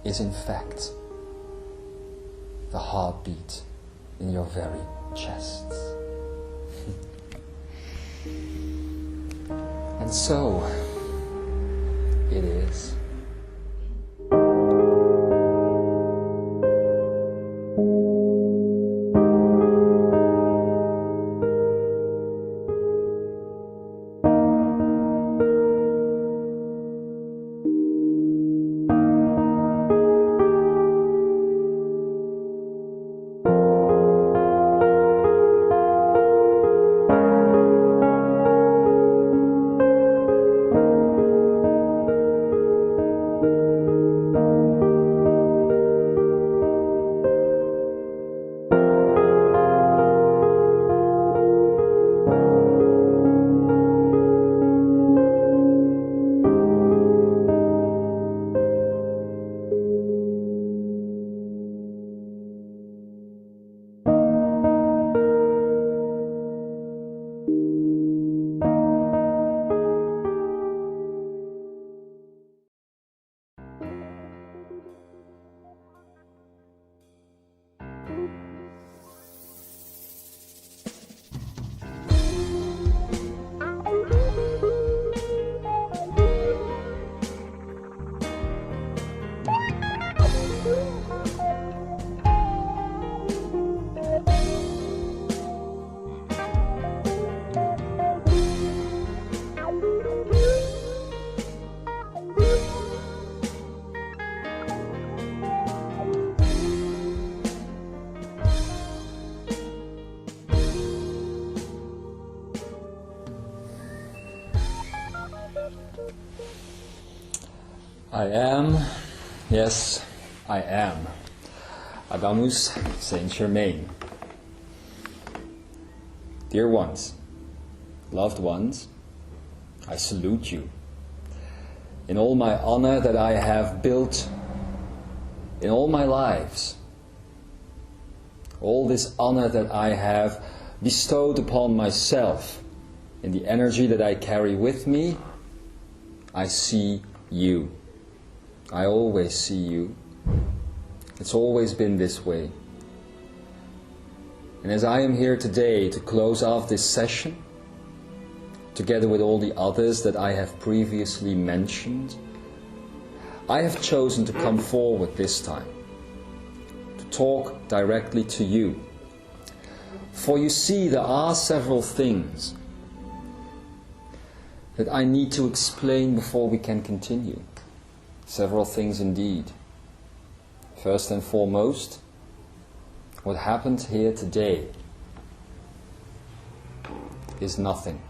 is in fact the heartbeat in your very chests. And so it is. I am, yes, I am. Adamus San. Dear ones, loved ones, I salute you. In all my honor that I have built in all my lives, all this honor that I have bestowed upon myself, in the energy that I carry with me, I see you. I always see you. It's always been this way. And as I am here today to close off this session, together with all the others that I have previously mentioned, I have chosen to come forward this time, to talk directly to you. For you see, there are several things that I need to explain before we can continue. Several things indeed. First and foremost, what happened here today is nothing.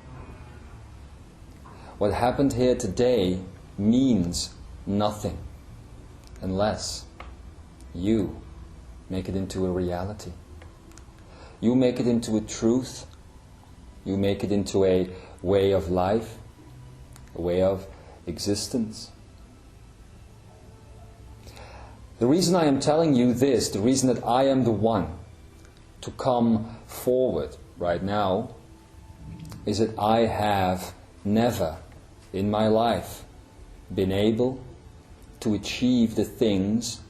What happened here today means nothing unless you make it into a reality. You make it into a truth. You make it into a way of life, a way of existence. The reason I am telling you this, the reason that I am the one to come forward right now, is that I have never in my life been able to achieve the things,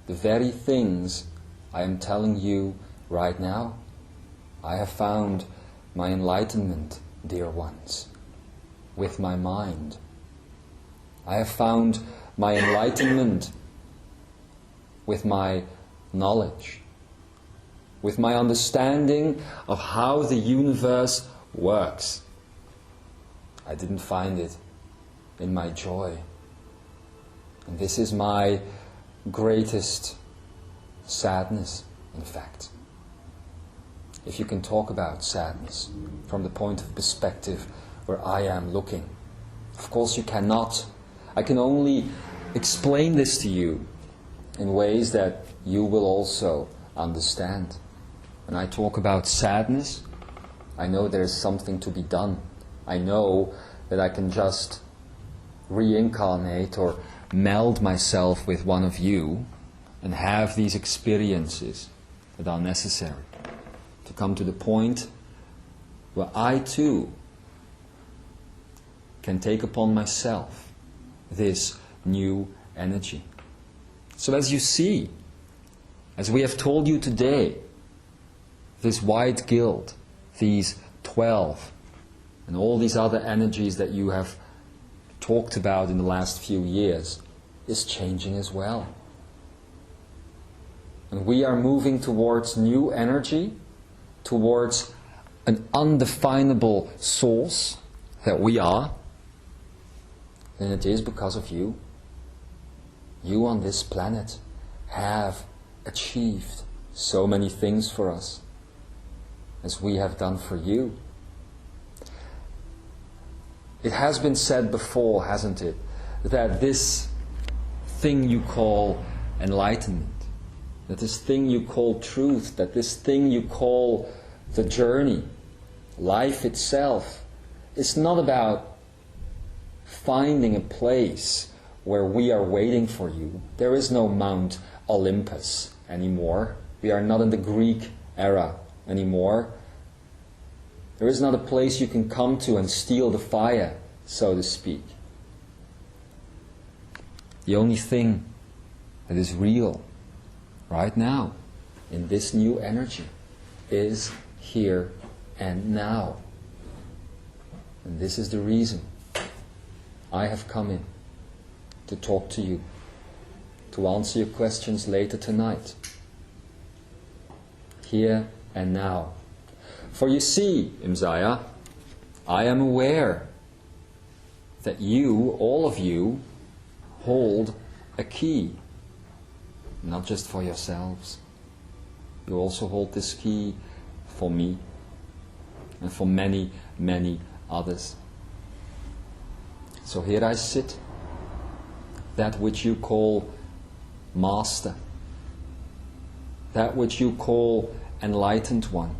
the very things I am telling you right now. I have found my enlightenment, dear ones, with my mind. I have found my enlightenment with my knowledge, with my understanding of how the universe works. I didn't find it in my joy. And this is my greatest sadness, in fact. If you can talk about sadness from the point of perspective where I am looking. Of course you cannot. I can only explain this to you in ways that you will also understand. When I talk about sadness, I know there is something to be done. I know that I can just reincarnate or meld myself with one of you and have these experiences that are necessary to come to the point where I too can take upon myself this new energy. So as you see, as we have told you today, this white guild, these 12, and all these other energies that you have talked about in the last few years, is changing as well. And we are moving towards new energy, towards an undefinable source that we are, then it is because of you. You on this planet have achieved so many things for us, as we have done for you. It has been said before, hasn't it, that this thing you call enlightenment, that this thing you call truth, that this thing you call the journey, life itself, is not about finding a place where we are waiting for you. There is no Mount Olympus anymore. We are not in the Greek era anymore. There is not a place you can come to and steal the fire, so to speak. The only thing that is real right now in this new energy is here and now. And this is the reason I have come in to talk to you, to answer your questions later tonight. Here and now. For you see, Imzaia, I am aware that you, all of you, hold a key. Not just for yourselves. You also hold this key for me and for many, many others. So here I sit, that which you call master, that which you call enlightened one.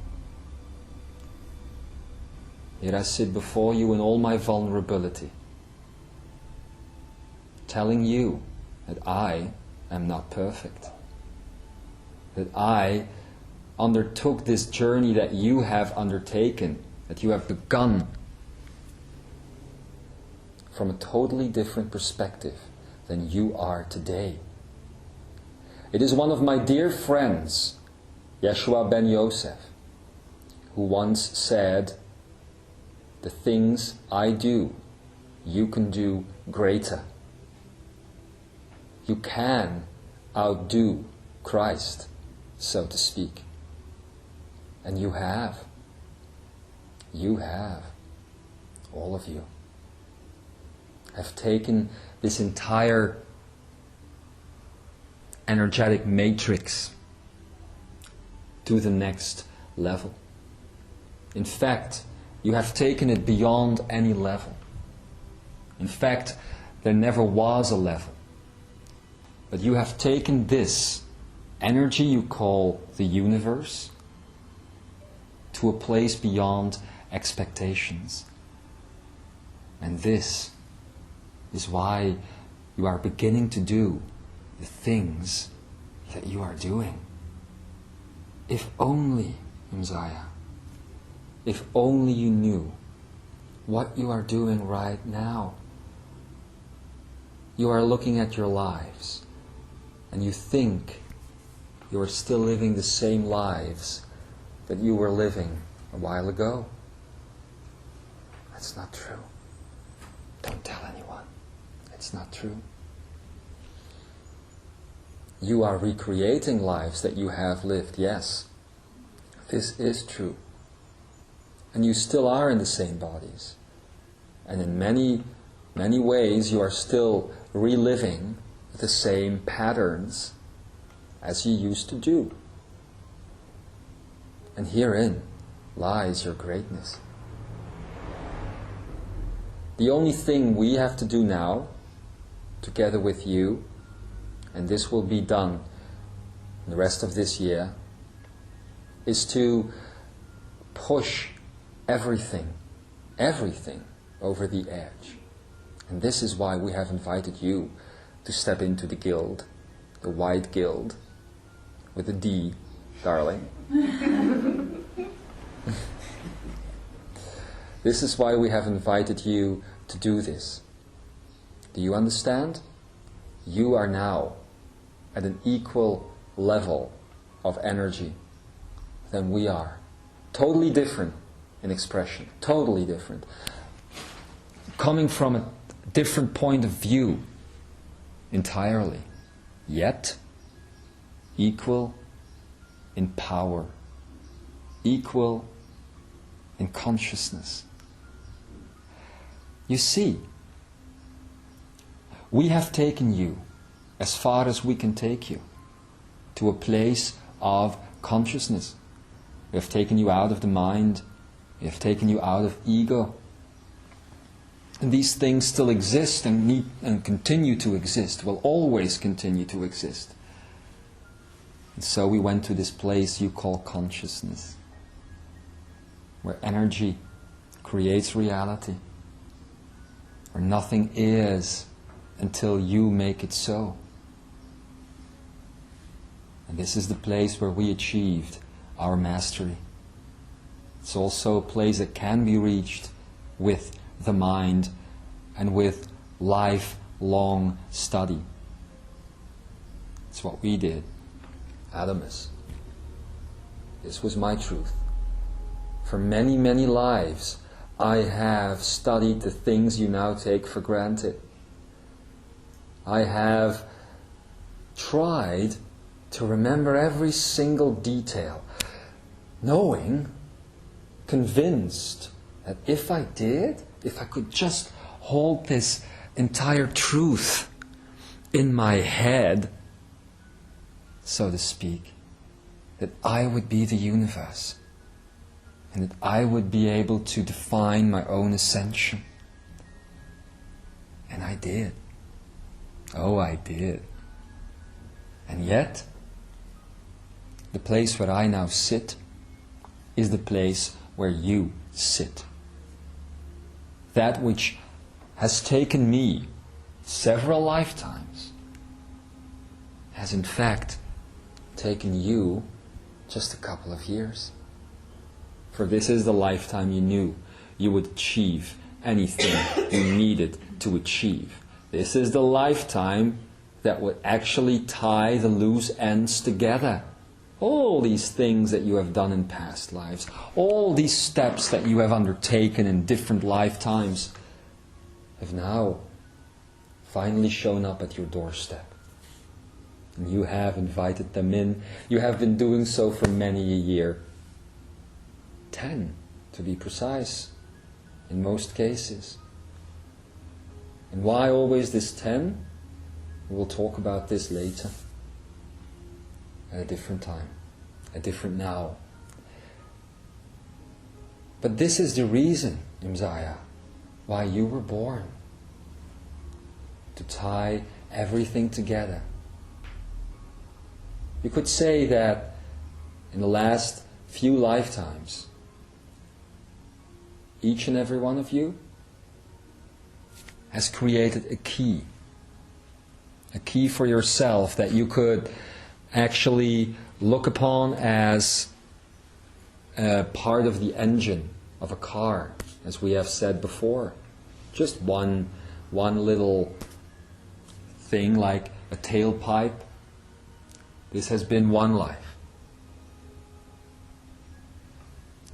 Here I sit before you in all my vulnerability, telling you that I am not perfect, that I undertook this journey that you have undertaken, that you have begun from a totally different perspective than you are today. It is one of my dear friends, Jeshua ben Yosef, who once said, the things I do, you can do greater. You can outdo Christ, so to speak. And you have. You have. All of you have taken this entire energetic matrix to the next level. In fact, you have taken it beyond any level. In fact, there never was a level. But you have taken this energy you call the universe to a place beyond expectations. And this is why you are beginning to do the things that you are doing. If only, Imzaia, if only you knew what you are doing right now. You are looking at your lives and you think you are still living the same lives that you were living a while ago. That's not true. Don't tell anyone. It's not true. You are recreating lives that you have lived, yes. This is true. And you still are in the same bodies. And in many, many ways you are still reliving the same patterns as you used to do. And herein lies your greatness. The only thing we have to do now, together with you, and this will be done the rest of this year, is to push everything over the edge. And this is why we have invited you to step into the guild, the white guild, with a D, darling. This is why we have invited you to do this. Do you understand? You are now at an equal level of energy than we are. Totally different in expression. Totally different. Coming from a different point of view entirely. Yet equal in power. Equal in consciousness. You see, we have taken you as far as we can take you to a place of consciousness. We have taken you out of the mind. We have taken you out of ego. And these things still exist and need and continue to exist, will always continue to exist. And so we went to this place you call consciousness, where energy creates reality, where nothing is until you make it so. And this is the place where we achieved our mastery. It's also a place that can be reached with the mind and with lifelong study. It's what we did. Adamus. This was my truth. For many, many lives, I have studied the things you now take for granted. I have tried to remember every single detail, knowing, convinced that if I did, if I could just hold this entire truth in my head, so to speak, that I would be the universe, and that I would be able to define my own ascension. And I did. Oh, I did. And yet, the place where I now sit is the place where you sit. That which has taken me several lifetimes has in fact taken you just a couple of years. For this is the lifetime you knew you would achieve anything you needed to achieve. This is the lifetime that would actually tie the loose ends together All these things that you have done in past lives, all these steps that you have undertaken in different lifetimes, have now finally shown up at your doorstep. And you have invited them in. You have been doing so for many a year. 10, to be precise, in most cases. And why always this 10? We'll talk about this later. At a different time. A different now. But this is the reason, Imzaia, why you were born. To tie everything together. You could say that in the last few lifetimes, each and every one of you has created a key for yourself that you could actually look upon as a part of the engine of a car, as we have said before. Just one little thing like a tailpipe. This has been one life.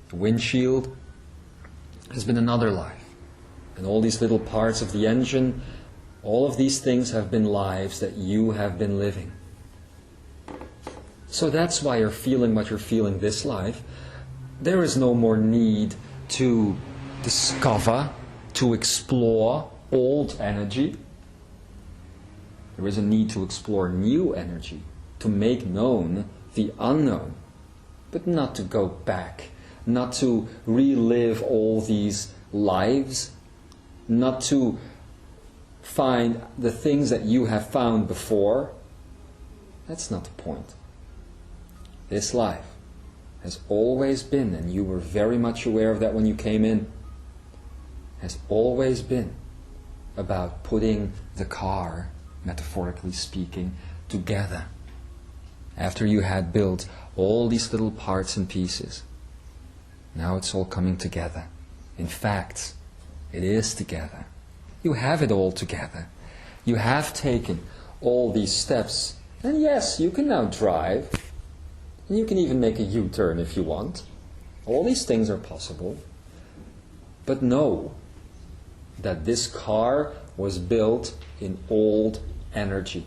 The windshield has been another life. And all these little parts of the engine, all of these things have been lives that you have been living. So that's why you're feeling what you're feeling this life. There is no more need to discover, to explore old energy. There is a need to explore new energy, to make known the unknown, but not to go back, not to relive all these lives, not to find the things that you have found before. That's not the point. This life has always been, and you were very much aware of that when you came in, has always been about putting the car, metaphorically speaking, together. After you had built all these little parts and pieces, now it's all coming together. In fact, it is together. You have it all together. You have taken all these steps. And yes, you can now drive. And you can even make a U-turn if you want. All these things are possible. But know that this car was built in old energy.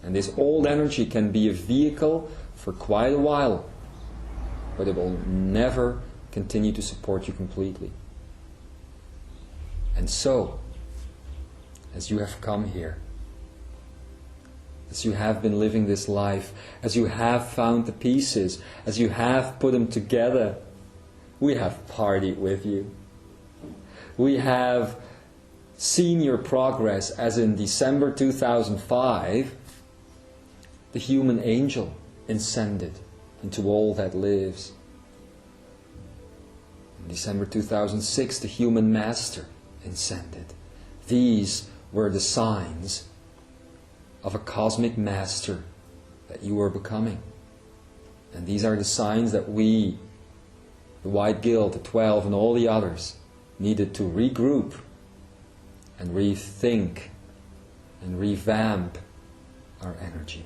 And this old energy can be a vehicle for quite a while, but it will never continue to support you completely. And so, as you have come here, as you have been living this life, as you have found the pieces, as you have put them together, we have partied with you. We have seen your progress, as in December 2005, the human angel ascended into all that lives. In December 2006, the human master ascended. These were the signs of a cosmic master that you were becoming. And these are the signs that we, the White Guild, the 12 and all the others, needed to regroup and rethink and revamp our energy.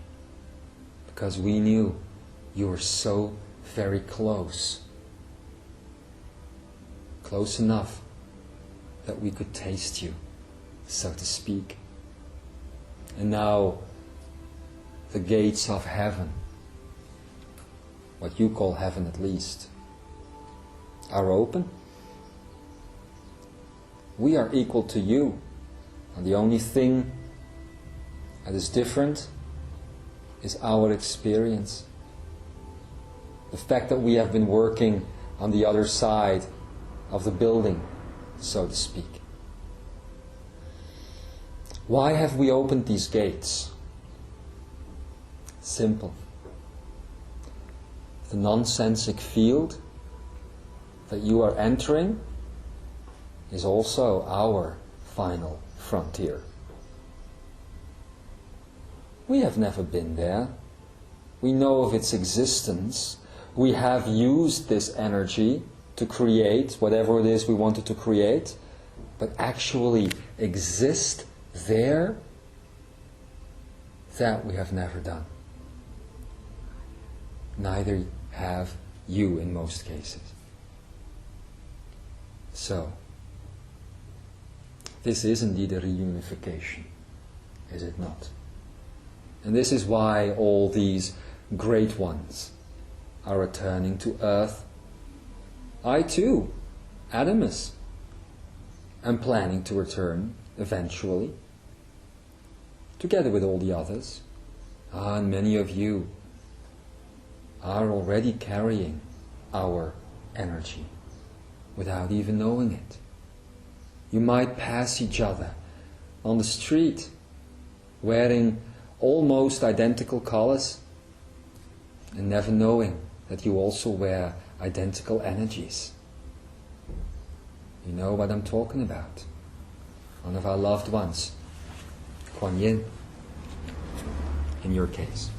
Because we knew you were so very close. Close enough that we could taste you, so to speak. And now the gates of heaven, what you call heaven at least, are open. We are equal to you. And the only thing that is different is our experience. The fact that we have been working on the other side of the building, so to speak. Why have we opened these gates? Simple. The non-sensic field that you are entering is also our final frontier. We have never been there. We know of its existence. We have used this energy to create whatever it is we wanted to create, but actually exist there, that we have never done. neither have you in most cases. So, this is indeed a reunification, is it not? And this is why all these great ones are returning to earth. I too, Adamus, am planning to return eventually, together with all the others. And many of you are already carrying our energy without even knowing it. You might pass each other on the street wearing almost identical colors and never knowing that you also wear identical energies. You know what I'm talking about. One of our loved ones, Kuan Yin, in your case.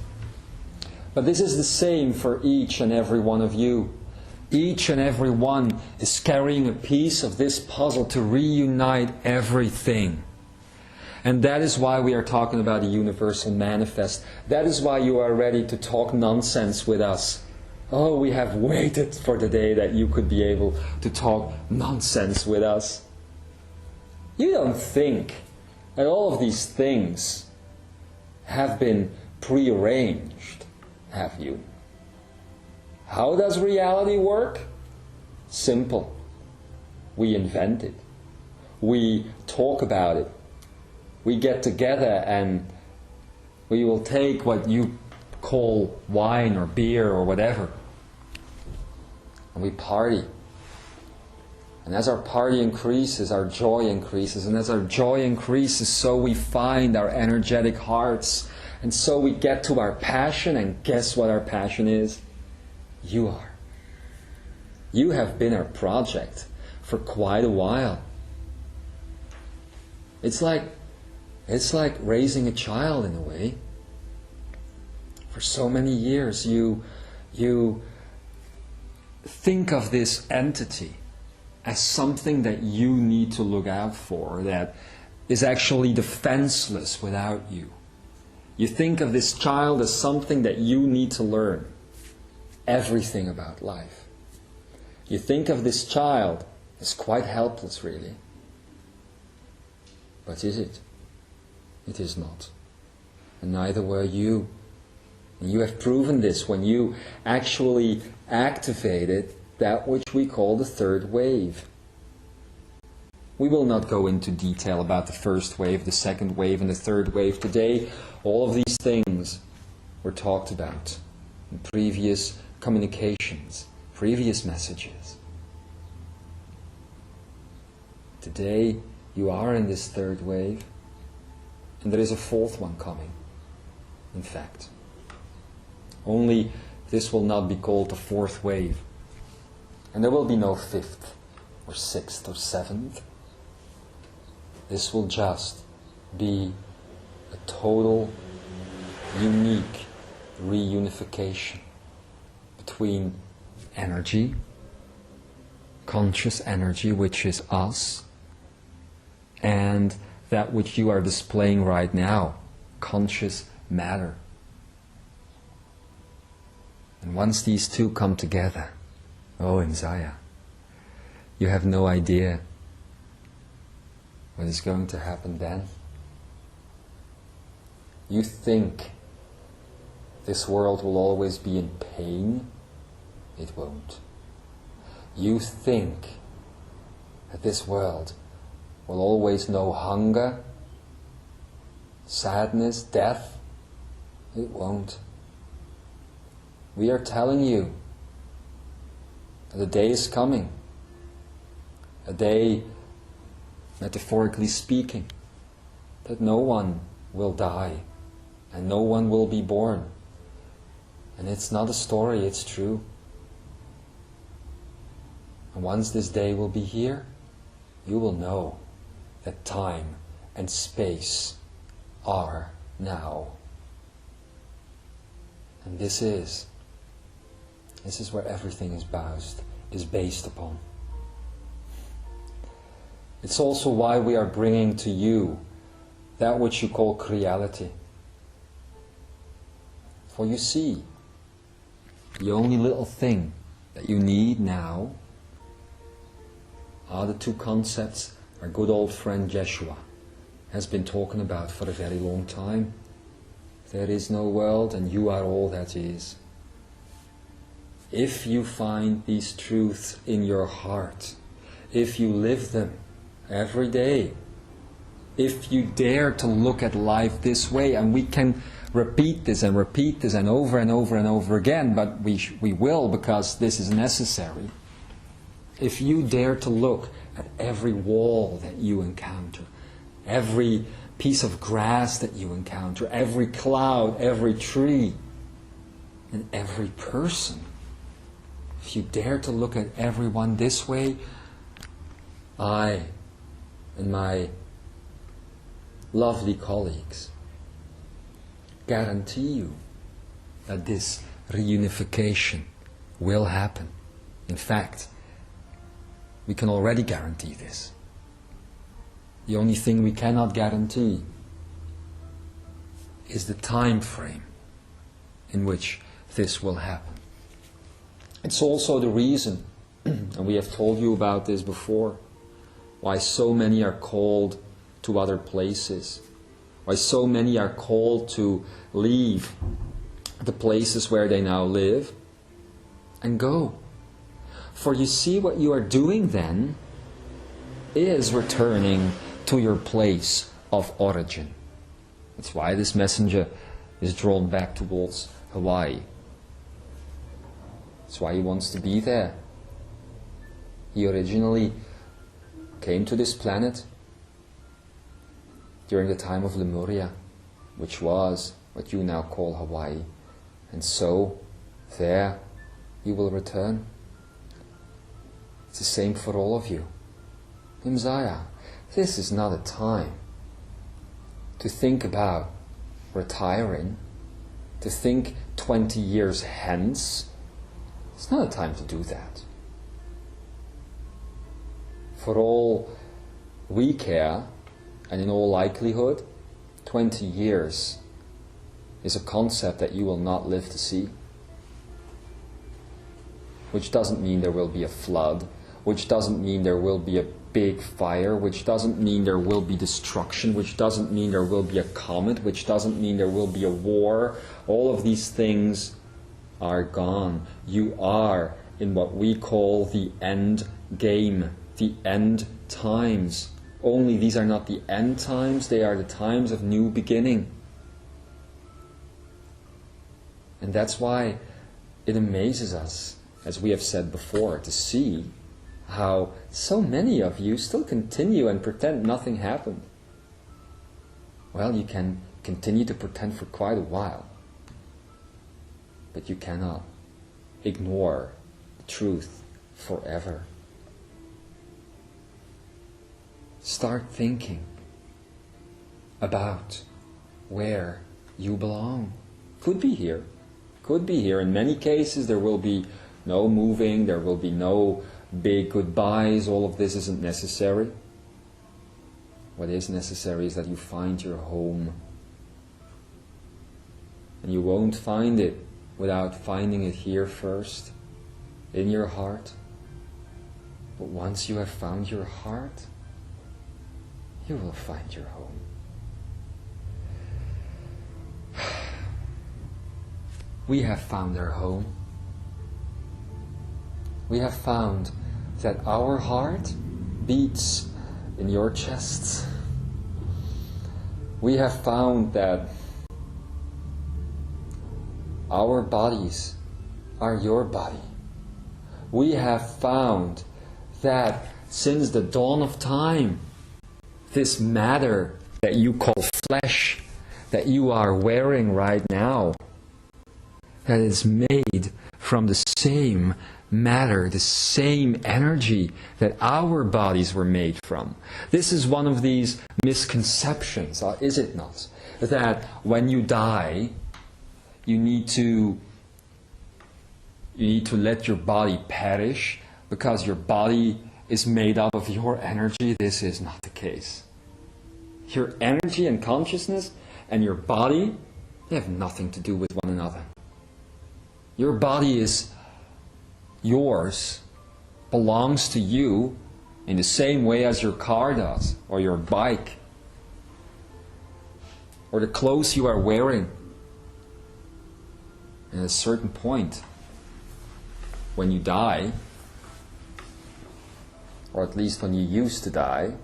But this is the same for each and every one of you. Each and every one is carrying a piece of this puzzle to reunite everything. And that is why we are talking about the universal manifest. That is why you are ready to talk nonsense with us. Oh, we have waited for the day that you could be able to talk nonsense with us. You don't think that all of these things have been prearranged, have you? How does reality work? Simple. We invent it. We talk about it. We get together and we will take what you call wine or beer or whatever, and we party. And as our party increases, our joy increases. And as our joy increases, so we find our energetic hearts. And so we get to our passion. And guess what our passion is? You are. You have been our project for quite a while. It's like raising a child in a way. For so many years you think of this entity as something that you need to look out for, that is actually defenseless without you. You think of this child as something that you need to learn everything about life. You think of this child as quite helpless, really. But is it? It is not. And neither were you. And you have proven this when you actually activated that which we call the third wave. We will not go into detail about the first wave, the second wave, and the third wave today. All of these things were talked about in previous communications, previous messages. Today you are in this third wave, and there is a fourth one coming, in fact. Only this will not be called the fourth wave. And there will be no fifth, or sixth, or seventh. This will just be a total, unique reunification between energy, conscious energy, which is us, and that which you are displaying right now, conscious matter. And once these two come together, oh, Imzaia, you have no idea what is going to happen then. You think this world will always be in pain? It won't. You think that this world will always know hunger, sadness, death? It won't. We are telling you that a day is coming, a day, metaphorically speaking, that no one will die and no one will be born. And it's not a story, it's true. And once this day will be here, you will know that time and space are now. And this is where everything is based upon. It's also why we are bringing to you that which you call reality. For you see, The only little thing that you need now are the two concepts our good old friend Jeshua has been talking about for a very long time. There is no world and you are all that is. If you find these truths in your heart, if you live them every day, if you dare to look at life this way, and we can repeat this and over and over and over again, but we will, because this is necessary. If you dare to look at every wall that you encounter, every piece of grass that you encounter, every cloud, every tree, and every person, if you dare to look at everyone this way, I and my lovely colleagues guarantee you that this reunification will happen. In fact, we can already guarantee this. The only thing we cannot guarantee is the time frame in which this will happen. It's also the reason, and we have told you about this before, why so many are called to other places, why so many are called to leave the places where they now live and go. For you see, what you are doing then is returning to your place of origin. That's why this messenger is drawn back towards Hawaii. That's why he wants to be there. He originally came to this planet during the time of Lemuria, which was what you now call Hawaii. And so, there, you will return. It's the same for all of you. Imzaia, this is not a time to think about retiring, to think 20 years hence. It's not a time to do that. For all we care, and in all likelihood, 20 years is a concept that you will not live to see. Which doesn't mean there will be a flood, which doesn't mean there will be a big fire, which doesn't mean there will be destruction, which doesn't mean there will be a comet, which doesn't mean there will be a war. All of these things are gone. You are in what we call the end game, the end times. Only these are not the end times, they are the times of new beginning. And that's why it amazes us, as we have said before, to see how so many of you still continue and pretend nothing happened. Well, you can continue to pretend for quite a while, but you cannot ignore the truth forever. Start thinking about where you belong. Could be here. Could be here. In many cases there will be no moving, there will be no big goodbyes. All of this isn't necessary. What is necessary is that you find your home. And you won't find it without finding it here first, in your heart. But once you have found your heart, you will find your home. We have found our home. We have found that our heart beats in your chests. We have found that our bodies are your body. We have found that since the dawn of time, this matter that you call flesh, that you are wearing right now, that is made from the same matter, the same energy that our bodies were made from. This is one of these misconceptions, is it not? That when you die, you need to let your body perish because your body is made up of your energy. This is not the case. Your energy and consciousness and your body, they have nothing to do with one another. Your body is yours, belongs to you in the same way as your car does, or your bike, or the clothes you are wearing. And at a certain point, when you die, or at least when you used to die,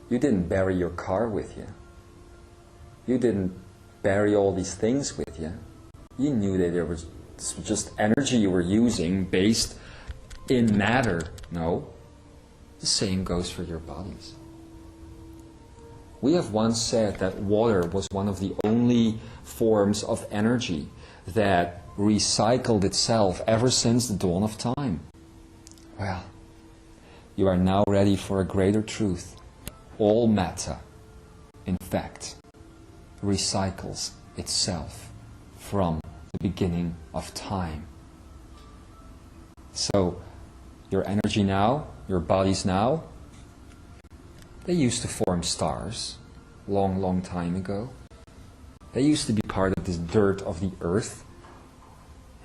you didn't bury your car with you. You didn't bury all these things with you. You knew that there was just energy you were using based in matter. No, the same goes for your bodies. We have once said that water was one of the only forms of energy that recycled itself ever since the dawn of time. Well, you are now ready for a greater truth. All matter, in fact, recycles itself from the beginning of time. So, your energy now, your bodies now, they used to form stars long, long time ago. They used to be part of this dirt of the earth,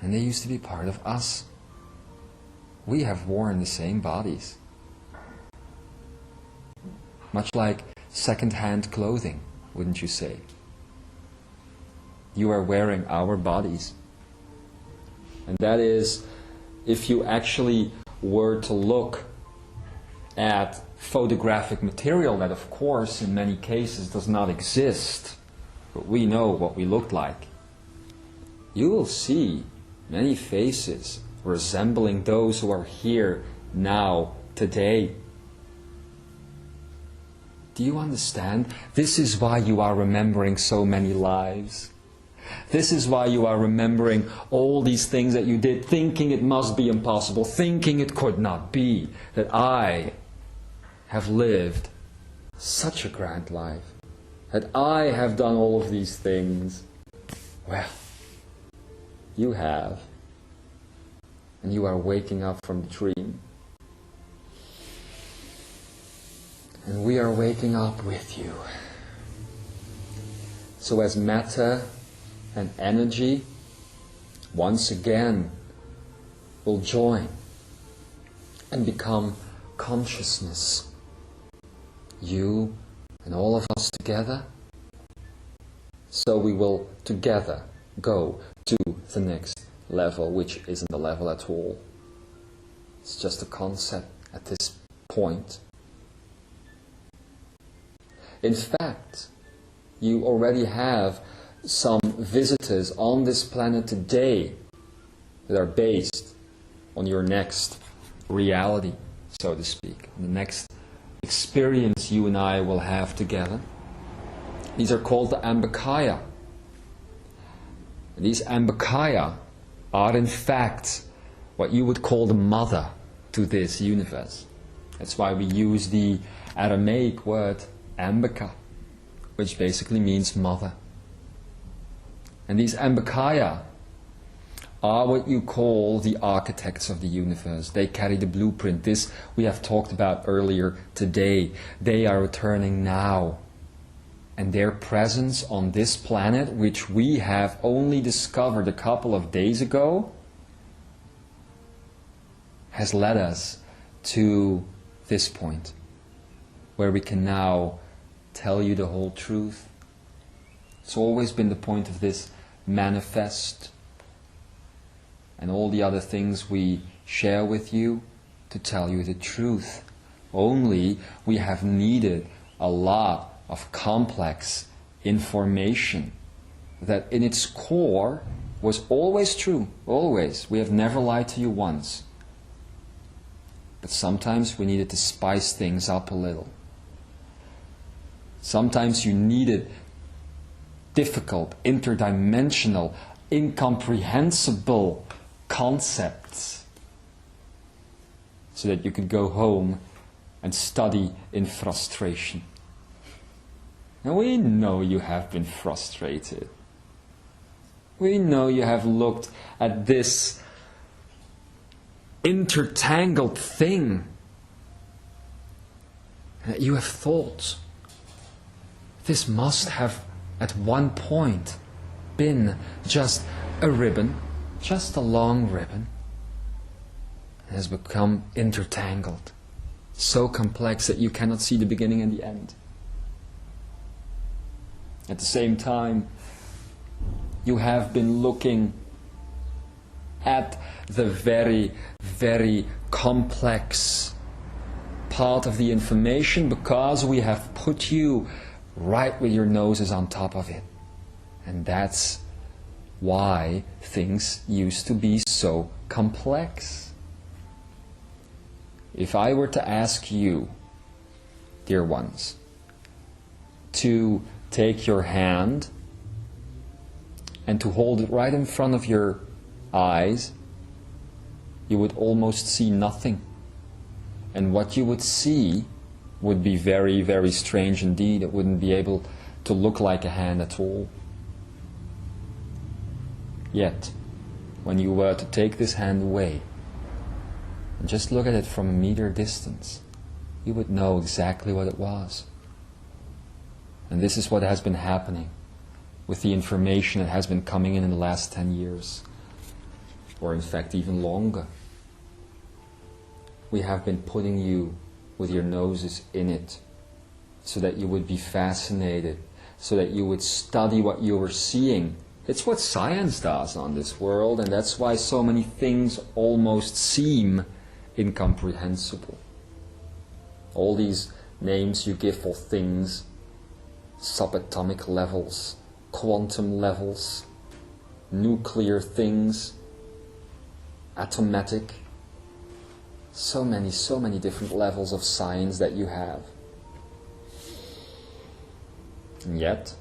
and they used to be part of us. We have worn the same bodies. Much like second-hand clothing, wouldn't you say? You are wearing our bodies. And that is, if you actually were to look at photographic material that, of course, in many cases does not exist, but we know what we look like, you will see many faces resembling those who are here now, today. Do you understand? This is why you are remembering so many lives. This is why you are remembering all these things that you did, thinking it must be impossible, thinking it could not be, that I have lived such a grand life, that I have done all of these things. Well, you have. And you are waking up from the dream. And we are waking up with you. So as matter and energy once again will join and become consciousness, you and all of us together, so we will together go to the next level, which isn't a level at all. It's just a concept at this point. In fact, you already have some visitors on this planet today that are based on your next reality, so to speak, the next experience you and I will have together. These are called the Ambakaya. These Ambakaya are in fact what you would call the mother to this universe. That's why we use the Aramaic word Ambaka, which basically means mother. And these Ambakaya are what you call the architects of the universe. They carry the blueprint. This we have talked about earlier today. They are returning now. And their presence on this planet, which we have only discovered a couple of days ago, has led us to this point, where we can now tell you the whole truth. It's always been the point of this manifest and all the other things we share with you, to tell you the truth. Only we have needed a lot of complex information that in its core was always true, always. We have never lied to you once. But sometimes we needed to spice things up a little. Sometimes you needed difficult, interdimensional, incomprehensible concepts so that you could go home and study in frustration. And we know you have been frustrated. We know you have looked at this intertangled thing and that you have thought, this must have at one point been just a ribbon, just a long ribbon, has become intertangled, so complex that you cannot see the beginning and the end. At the same time, you have been looking at the very, very complex part of the information because we have put you right with your noses on top of it. And that's why things used to be so complex. If I were to ask you, dear ones, to take your hand and to hold it right in front of your eyes, you would almost see nothing. And what you would see would be very, very strange indeed. It wouldn't be able to look like a hand at all. Yet, when you were to take this hand away and just look at it from a meter distance, you would know exactly what it was. And this is what has been happening with the information that has been coming in the last 10 years, or in fact even longer. We have been putting you with your noses in it so that you would be fascinated, so that you would study what you were seeing. It's what science does on this world, and that's why so many things almost seem incomprehensible. All these names you give for things, subatomic levels, quantum levels, nuclear things, atomatic, so many different levels of science that you have. And yet,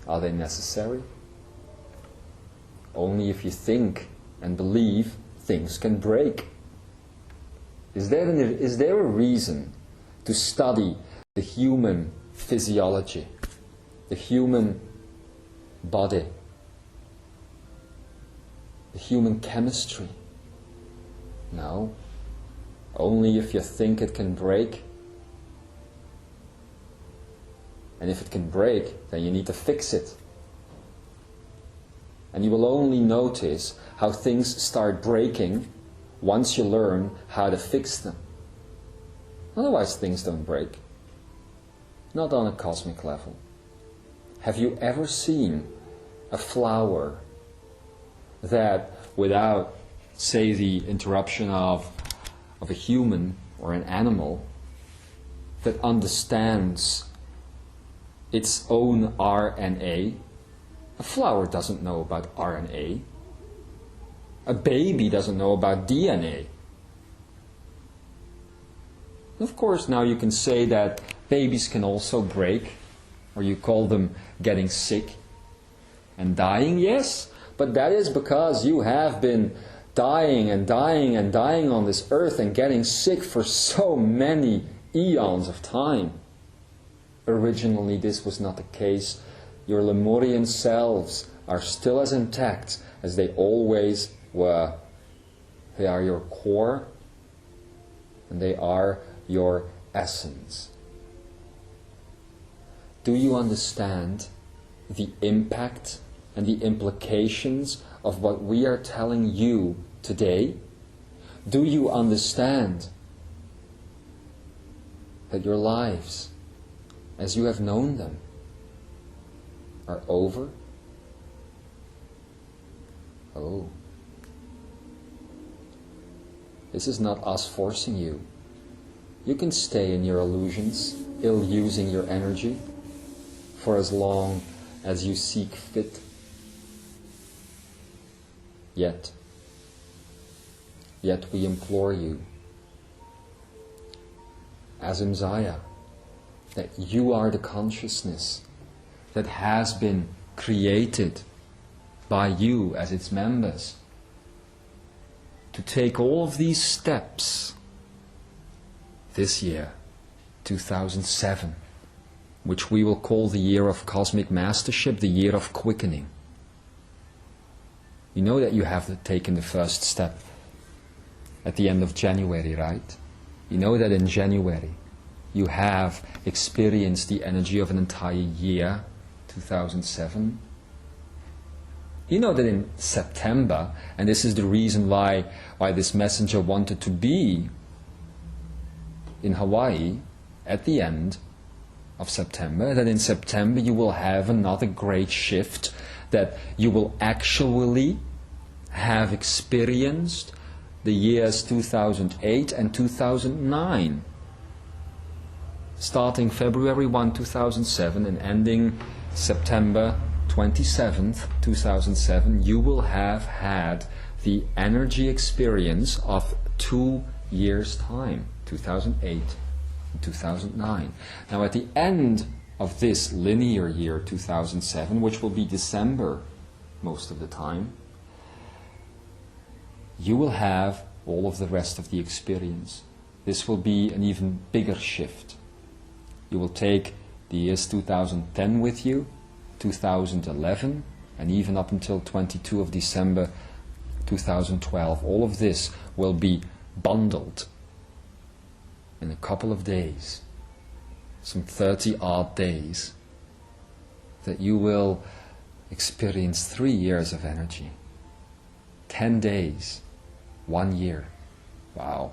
are they necessary? Only if you think and believe things can break. Is there a reason to study the human physiology, the human body, the human chemistry? No. Only if you think it can break. And if it can break, then you need to fix it. And you will only notice how things start breaking once you learn how to fix them. Otherwise things don't break. Not on a cosmic level. Have you ever seen a flower that, without, say, the interruption of a human or an animal, that understands its own RNA? A flower doesn't know about RNA. A baby doesn't know about DNA. Of course, now you can say that babies can also break, or you call them getting sick and dying. Yes, but that is because you have been dying and dying and dying on this earth and getting sick for so many eons of time. Originally this was not the case. Your Lemurian selves are still as intact as they always were. They are your core and they are your essence. Do you understand the impact and the implications of what we are telling you today? Do you understand that your lives, as you have known them, are over? Oh. This is not us forcing you. You can stay in your illusions, ill-using your energy, for as long as you seek fit. Yet we implore you, as Imzaia, that you are the consciousness that has been created by you as its members, to take all of these steps this year, 2007, which we will call the year of cosmic mastership, the year of quickening. You know that you have taken the first step at the end of January, right? You know that in January you have experienced the energy of an entire year, 2007. You know that in September, and this is the reason why this messenger wanted to be in Hawaii at the end of September, that in September you will have another great shift, that you will actually have experienced the years 2008 and 2009. Starting February 1, 2007 and ending September 27th, 2007, you will have had the energy experience of 2 years' time, 2008 and 2009. Now at the end of this linear year, 2007, which will be December most of the time, you will have all of the rest of the experience. This will be an even bigger shift. You will take the years 2010 with you, 2011, and even up until 22 of December 2012. All of this will be bundled in a couple of days, some 30 odd days, that you will experience 3 years of energy. 10 days, 1 year. Wow.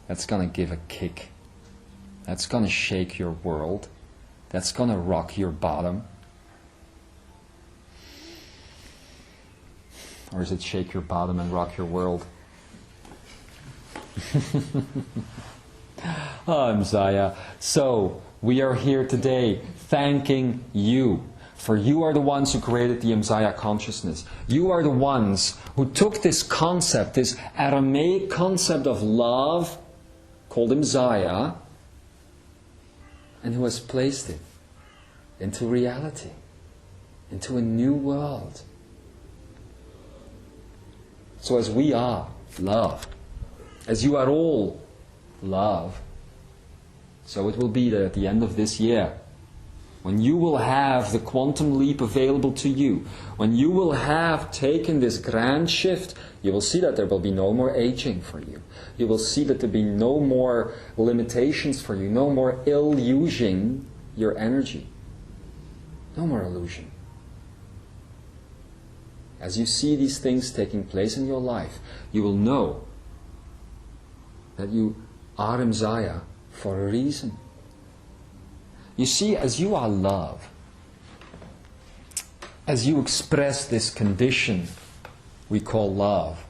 That's going to give a kick. That's going to shake your world. That's going to rock your bottom. Or is it shake your bottom and rock your world? Imzaia. So, we are here today thanking you. For you are the ones who created the Imzaia consciousness. You are the ones who took this concept, this Aramaic concept of love, called Imzaia, and who has placed it into reality, into a new world. So as we are love, as you are all love, so it will be that at the end of this year, when you will have the quantum leap available to you, when you will have taken this grand shift, you will see that there will be no more aging for you. You will see that there will be no more limitations for you, no more ill-using your energy. No more illusion. As you see these things taking place in your life, you will know that you are Imzaia for a reason. You see, as you are love, as you express this condition we call love,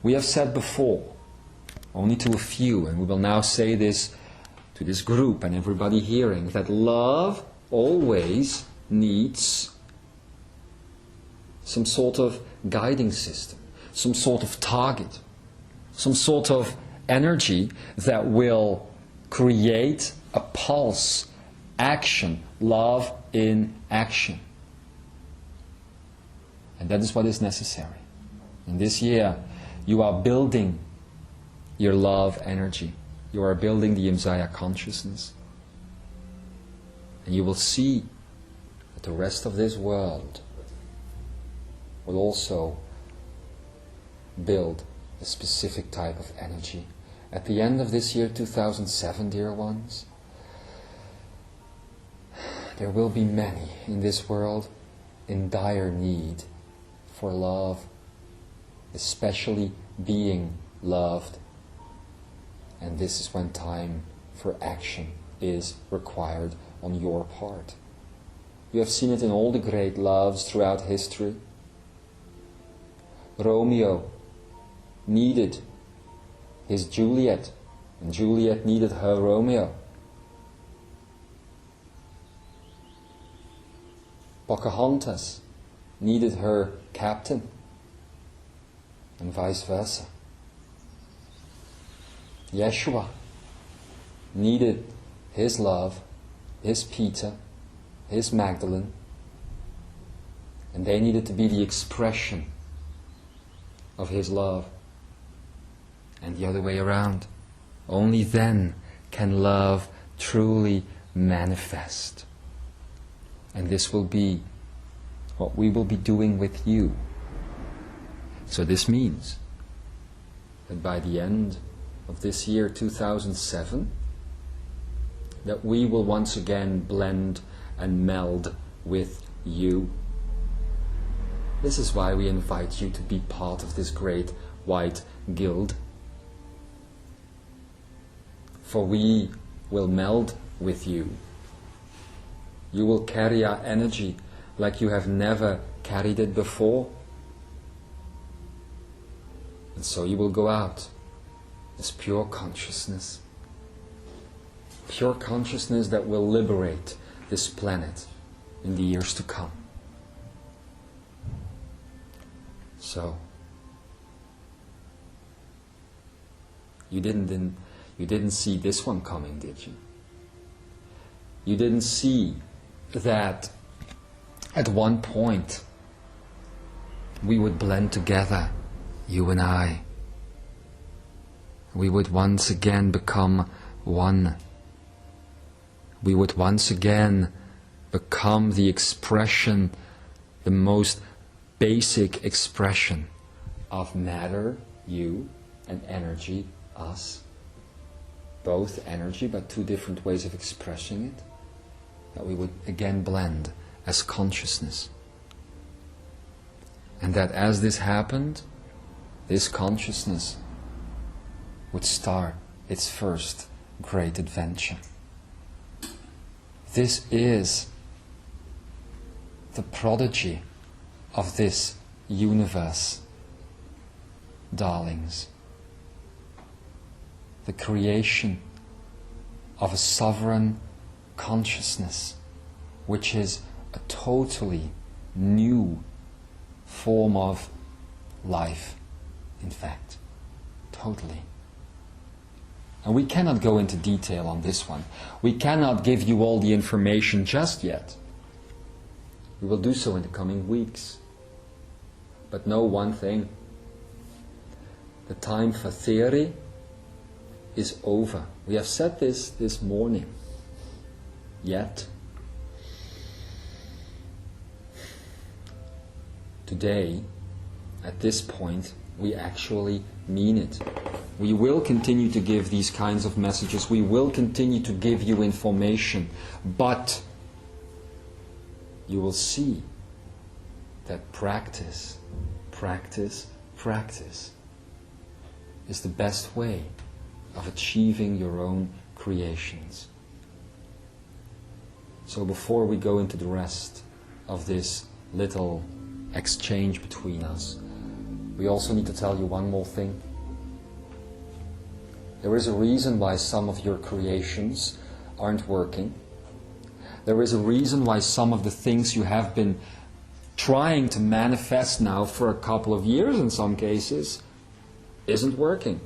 we have said before, only to a few, and we will now say this to this group and everybody hearing, that love always needs some sort of guiding system, some sort of target, some sort of energy that will create a pulse, action, love in action. And that is what is necessary. In this year, you are building your love energy. You are building the Imzaia consciousness. And you will see that the rest of this world will also build a specific type of energy. At the end of this year, 2007, dear ones, there will be many in this world in dire need for love, especially being loved. And this is when time for action is required on your part. You have seen it in all the great loves throughout history. Romeo needed his Juliet, and Juliet needed her Romeo. Pocahontas needed her captain, and vice versa. Jeshua needed his love, his Peter, his Magdalene, and they needed to be the expression of his love. And the other way around. Only then can love truly manifest. And this will be what we will be doing with you. So this means that by the end of this year 2007, that we will once again blend and meld with you This is why we invite you to be part of this great white guild. For we will meld with you. You will carry our energy like you have never carried it before. And so you will go out as pure consciousness. Pure consciousness that will liberate this planet in the years to come. So, you didn't see this one coming, did you? You didn't see that at one point we would blend together, you and I. We would once again become one. We would once again become the expression, the most basic expression of matter, you, and energy, us. Both energy, but two different ways of expressing it. That we would again blend as consciousness. And that as this happened, this consciousness would start its first great adventure. This is the prodigy of this universe, darlings. The creation of a sovereign consciousness, which is a totally new form of life, in fact. Totally. And we cannot go into detail on this one. We cannot give you all the information just yet. We will do so in the coming weeks. But know one thing. The time for theory is over. We have said this morning. Yet, today, at this point, we actually mean it. We will continue to give these kinds of messages. We will continue to give you information. But you will see that practice is the best way of achieving your own creations. So before we go into the rest of this little exchange between us, we also need to tell you one more thing. There is a reason why some of your creations aren't working. There is a reason why some of the things you have been trying to manifest now for a couple of years in some cases isn't working.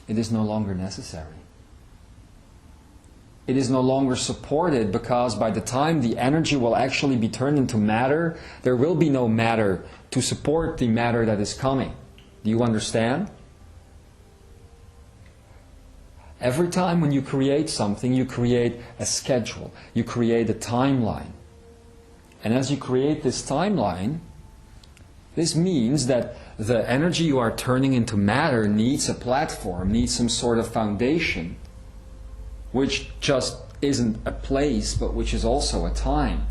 It is no longer necessary. It is no longer supported because by the time the energy will actually be turned into matter, there will be no matter to support the matter that is coming. Do you understand? Every time when you create something, you create a schedule. You create a timeline. And as you create this timeline, this means that the energy you are turning into matter needs a platform, needs some sort of foundation, which just isn't a place, but which is also a time.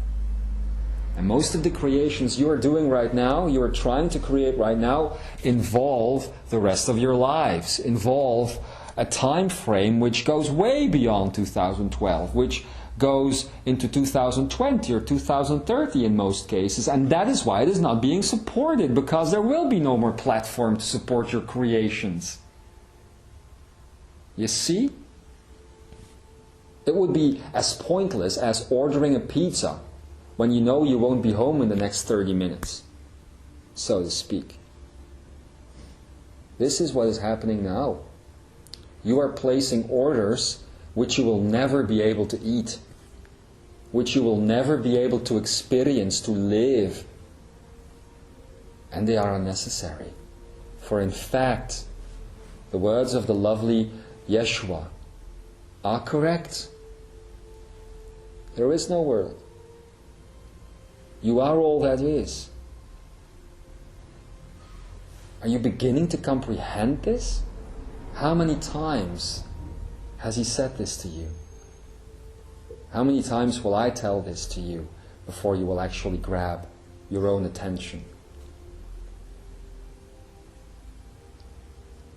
And most of the creations you are doing right now, you are trying to create right now, involve the rest of your lives, involve a time frame which goes way beyond 2012, which goes into 2020 or 2030 in most cases, and that is why it is not being supported, because there will be no more platform to support your creations. You see? It would be as pointless as ordering a pizza when you know you won't be home in the next 30 minutes, so to speak. This is what is happening now. You are placing orders which you will never be able to eat, which you will never be able to experience, to live. And they are unnecessary. For in fact, the words of the lovely Jeshua are correct. There is no world. You are all that is. Are you beginning to comprehend this? How many times has he said this to you? How many times will I tell this to you before you will actually grab your own attention.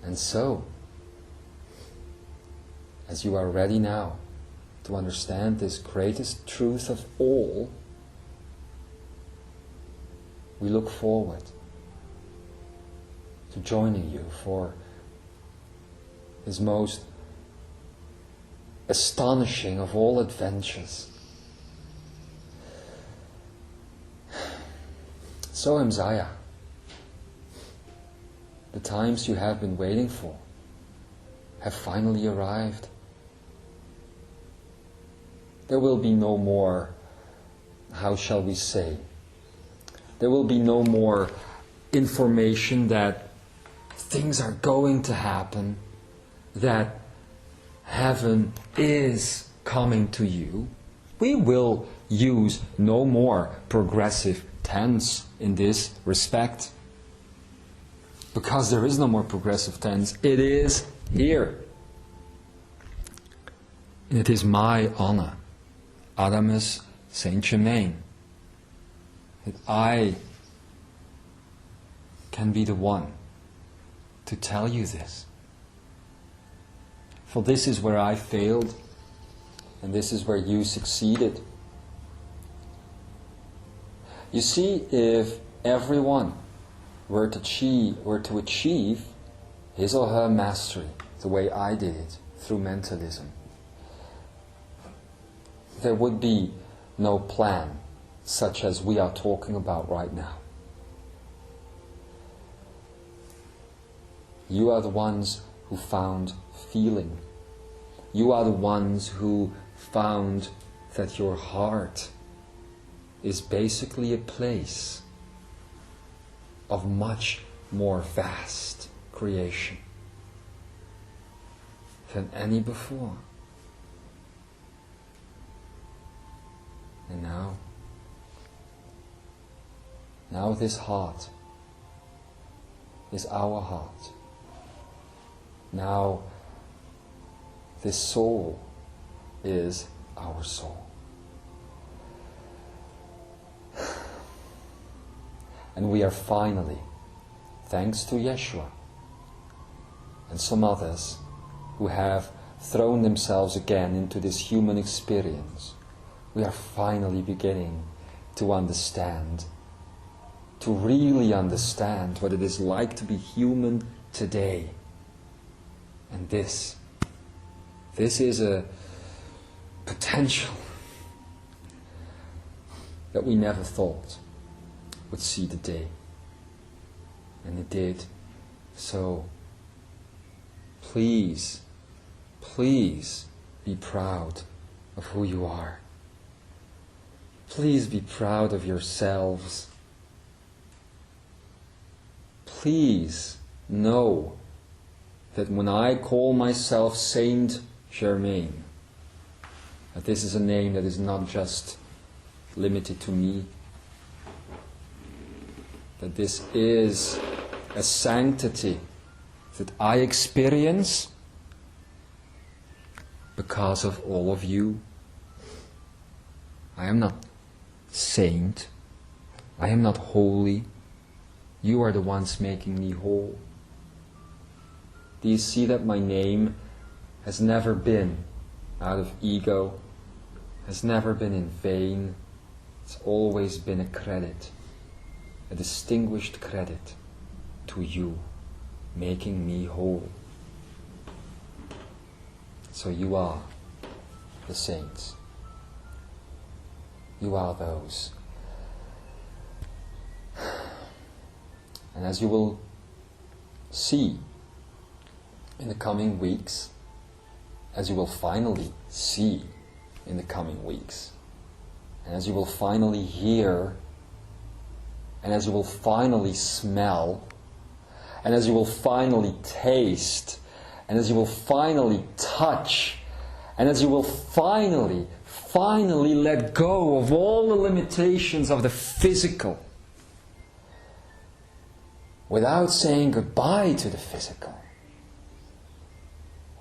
And so, as you are ready now to understand this greatest truth of all, we look forward to joining you for this most astonishing of all adventures. So, Imzaia, the times you have been waiting for have finally arrived. There will be no more, how shall we say, there will be no more information that things are going to happen, that heaven is coming to you. We will use no more progressive tense in this respect. Because there is no more progressive tense. It is here. And it is my honor, Adamus San, that I can be the one to tell you this. For this is where I failed, and this is where you succeeded. You see, if everyone were to achieve his or her mastery the way I did it, through mentalism, there would be no plan such as we are talking about right now. You are the ones who found feeling. You are the ones who found that your heart is basically a place of much more vast creation than any before. And now this heart is our heart. Now this soul is our soul. And we are finally, thanks to Jeshua and some others who have thrown themselves again into this human experience, we are finally beginning to understand, to really understand what it is like to be human today. And this is a potential that we never thought would see the day. And it did. So, please be proud of who you are. Please be proud of yourselves. Please know that when I call myself Saint Germain, that this is a name that is not just limited to me, that this is a sanctity that I experience because of all of you. I am not saint, I am not holy, you are the ones making me whole. Do you see that my name has never been out of ego, has never been in vain? It's always been a credit, a distinguished credit to you, making me whole. So you are the saints. You are those. And as you will see in the coming weeks, as you will finally see in the coming weeks, and as you will finally hear, and as you will finally smell, and as you will finally taste, and as you will finally touch, and as you will finally let go of all the limitations of the physical, without saying goodbye to the physical,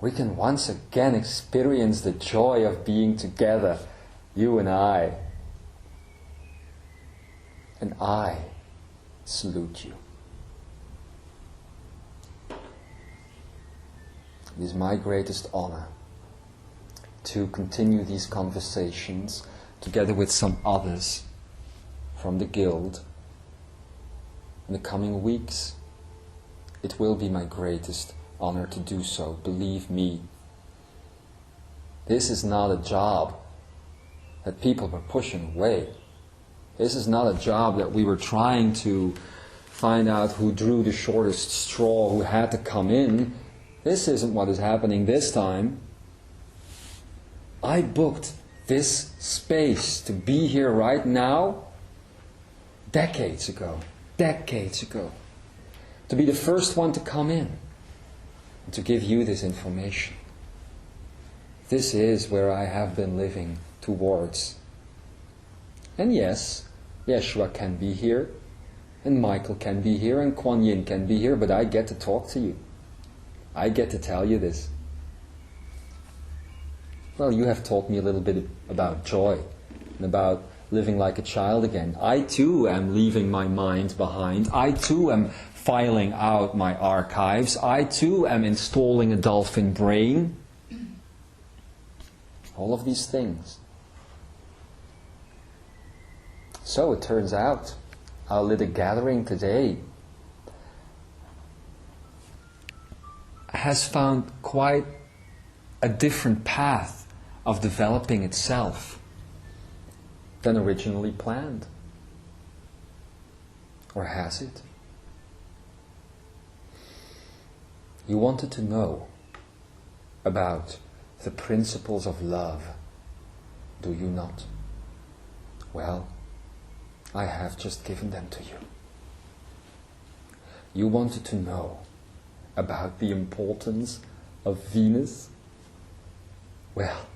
we can once again experience the joy of being together, you and I. And I salute you. It is my greatest honor to continue these conversations together with some others from the Guild in the coming weeks. It will be my greatest honor to do so, believe me. This is not a job that people were pushing away. This is not a job that we were trying to find out who drew the shortest straw, who had to come in. This isn't what is happening this time. I booked this space to be here right now decades ago. To be the first one to come in and to give you this information. This is where I have been living towards. And yes, Yeshua can be here, and Michael can be here, and Kuan Yin can be here, but I get to talk to you. I get to tell you this. Well, you have taught me a little bit about joy and about living like a child again. I too am leaving my mind behind. I too am filing out my archives. I too am installing a dolphin brain. All of these things. So it turns out, our little gathering today has found quite a different path of developing itself than originally planned. Or has it? You wanted to know about the principles of love, do you not? Well, I have just given them to you. You wanted to know about the importance of Venus? Well,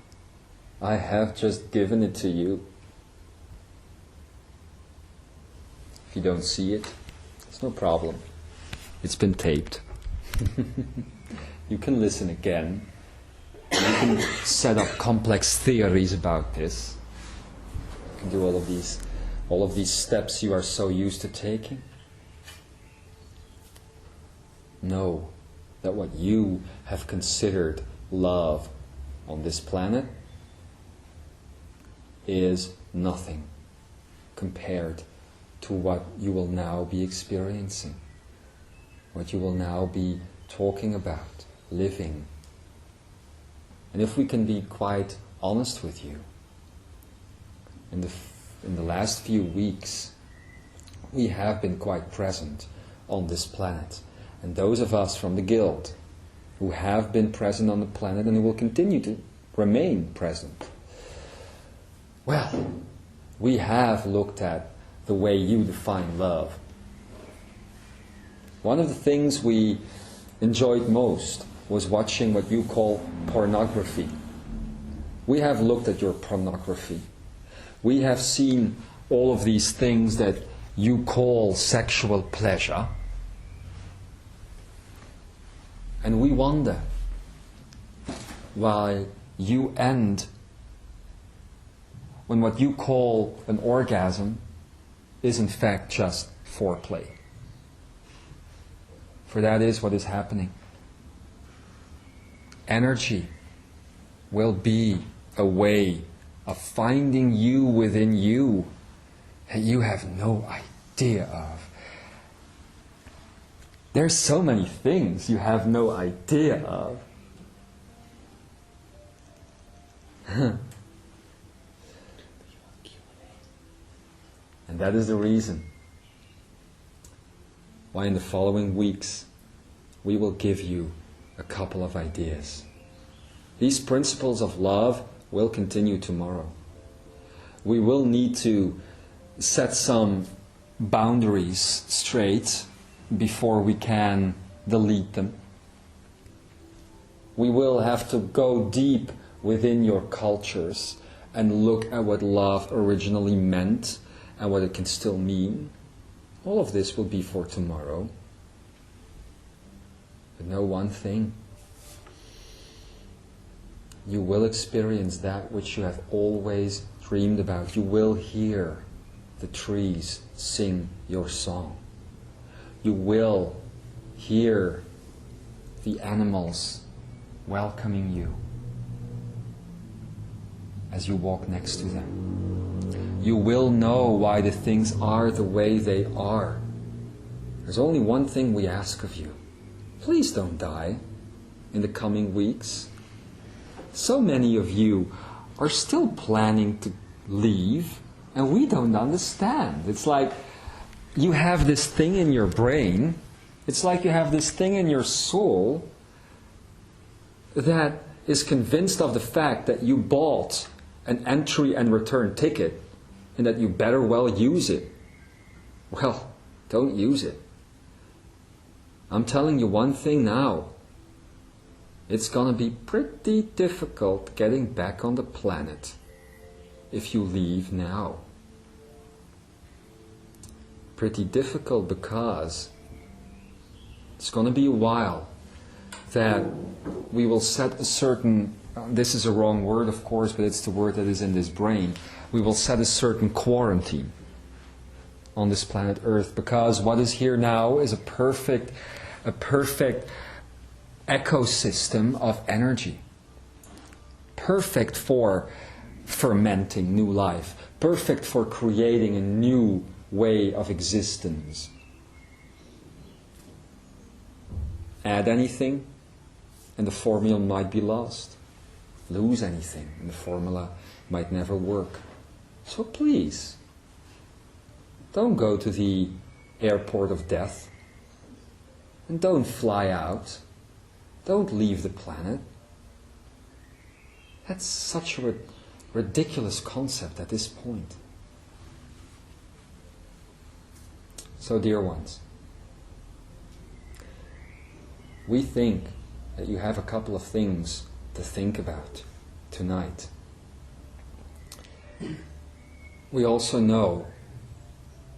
I have just given it to you. If you don't see it, it's no problem. It's been taped. You can listen again. You can set up complex theories about this. You can do all of these steps you are so used to taking. Know that what you have considered love on this planet is nothing compared to what you will now be experiencing, what you will now be talking about, living. And if we can be quite honest with you, in the last few weeks, we have been quite present on this planet. And those of us from the Guild who have been present on the planet and who will continue to remain present, well, we have looked at the way you define love. One of the things we enjoyed most was watching what you call pornography. We have looked at your pornography. We have seen all of these things that you call sexual pleasure. And we wonder why you end when what you call an orgasm is in fact just foreplay. For that is what is happening. Energy will be a way of finding you within you that you have no idea of. There's so many things you have no idea of. And that is the reason why in the following weeks we will give you a couple of ideas. These principles of love will continue tomorrow. We will need to set some boundaries straight before we can delete them. We will have to go deep within your cultures and look at what love originally meant and what it can still mean. All of this will be for tomorrow. But know one thing. You will experience that which you have always dreamed about. You will hear the trees sing your song. You will hear the animals welcoming you as you walk next to them. You will know why the things are the way they are. There's only one thing we ask of you. Please don't die in the coming weeks. So many of you are still planning to leave, and we don't understand. It's like you have this thing in your brain, it's like you have this thing in your soul that is convinced of the fact that you bought an entry and return ticket and that you better well use it. Well, don't use it. I'm telling you one thing now. It's gonna be pretty difficult getting back on the planet if you leave now. Pretty difficult because it's gonna be a while that we will set a certain, this is a wrong word of course, but it's the word that is in this brain, we will set a certain quarantine on this planet Earth, because what is here now is a perfect ecosystem of energy. Perfect for fermenting new life. Perfect for creating a new way of existence. Add anything and the formula might be lost. Lose anything and the formula might never work. So please, don't go to the airport of death. And don't fly out. Don't leave the planet. That's such a ridiculous concept at this point. So, dear ones, we think that you have a couple of things to think about tonight. We also know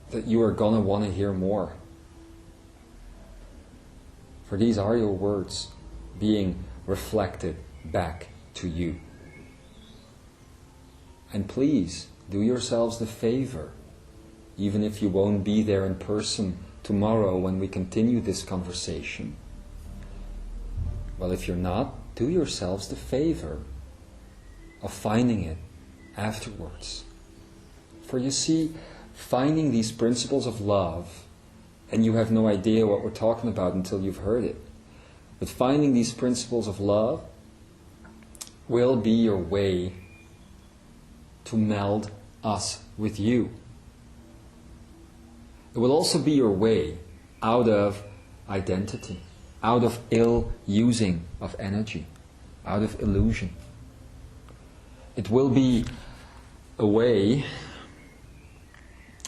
that you are going to want to hear more. For these are your words being reflected back to you. And please, do yourselves the favor, even if you won't be there in person tomorrow when we continue this conversation. Well, if you're not, do yourselves the favor of finding it afterwards. For you see, finding these principles of love, and you have no idea what we're talking about until you've heard it, but finding these principles of love will be your way to meld us with you. It will also be your way out of identity, out of ill using of energy, out of illusion. It will be a way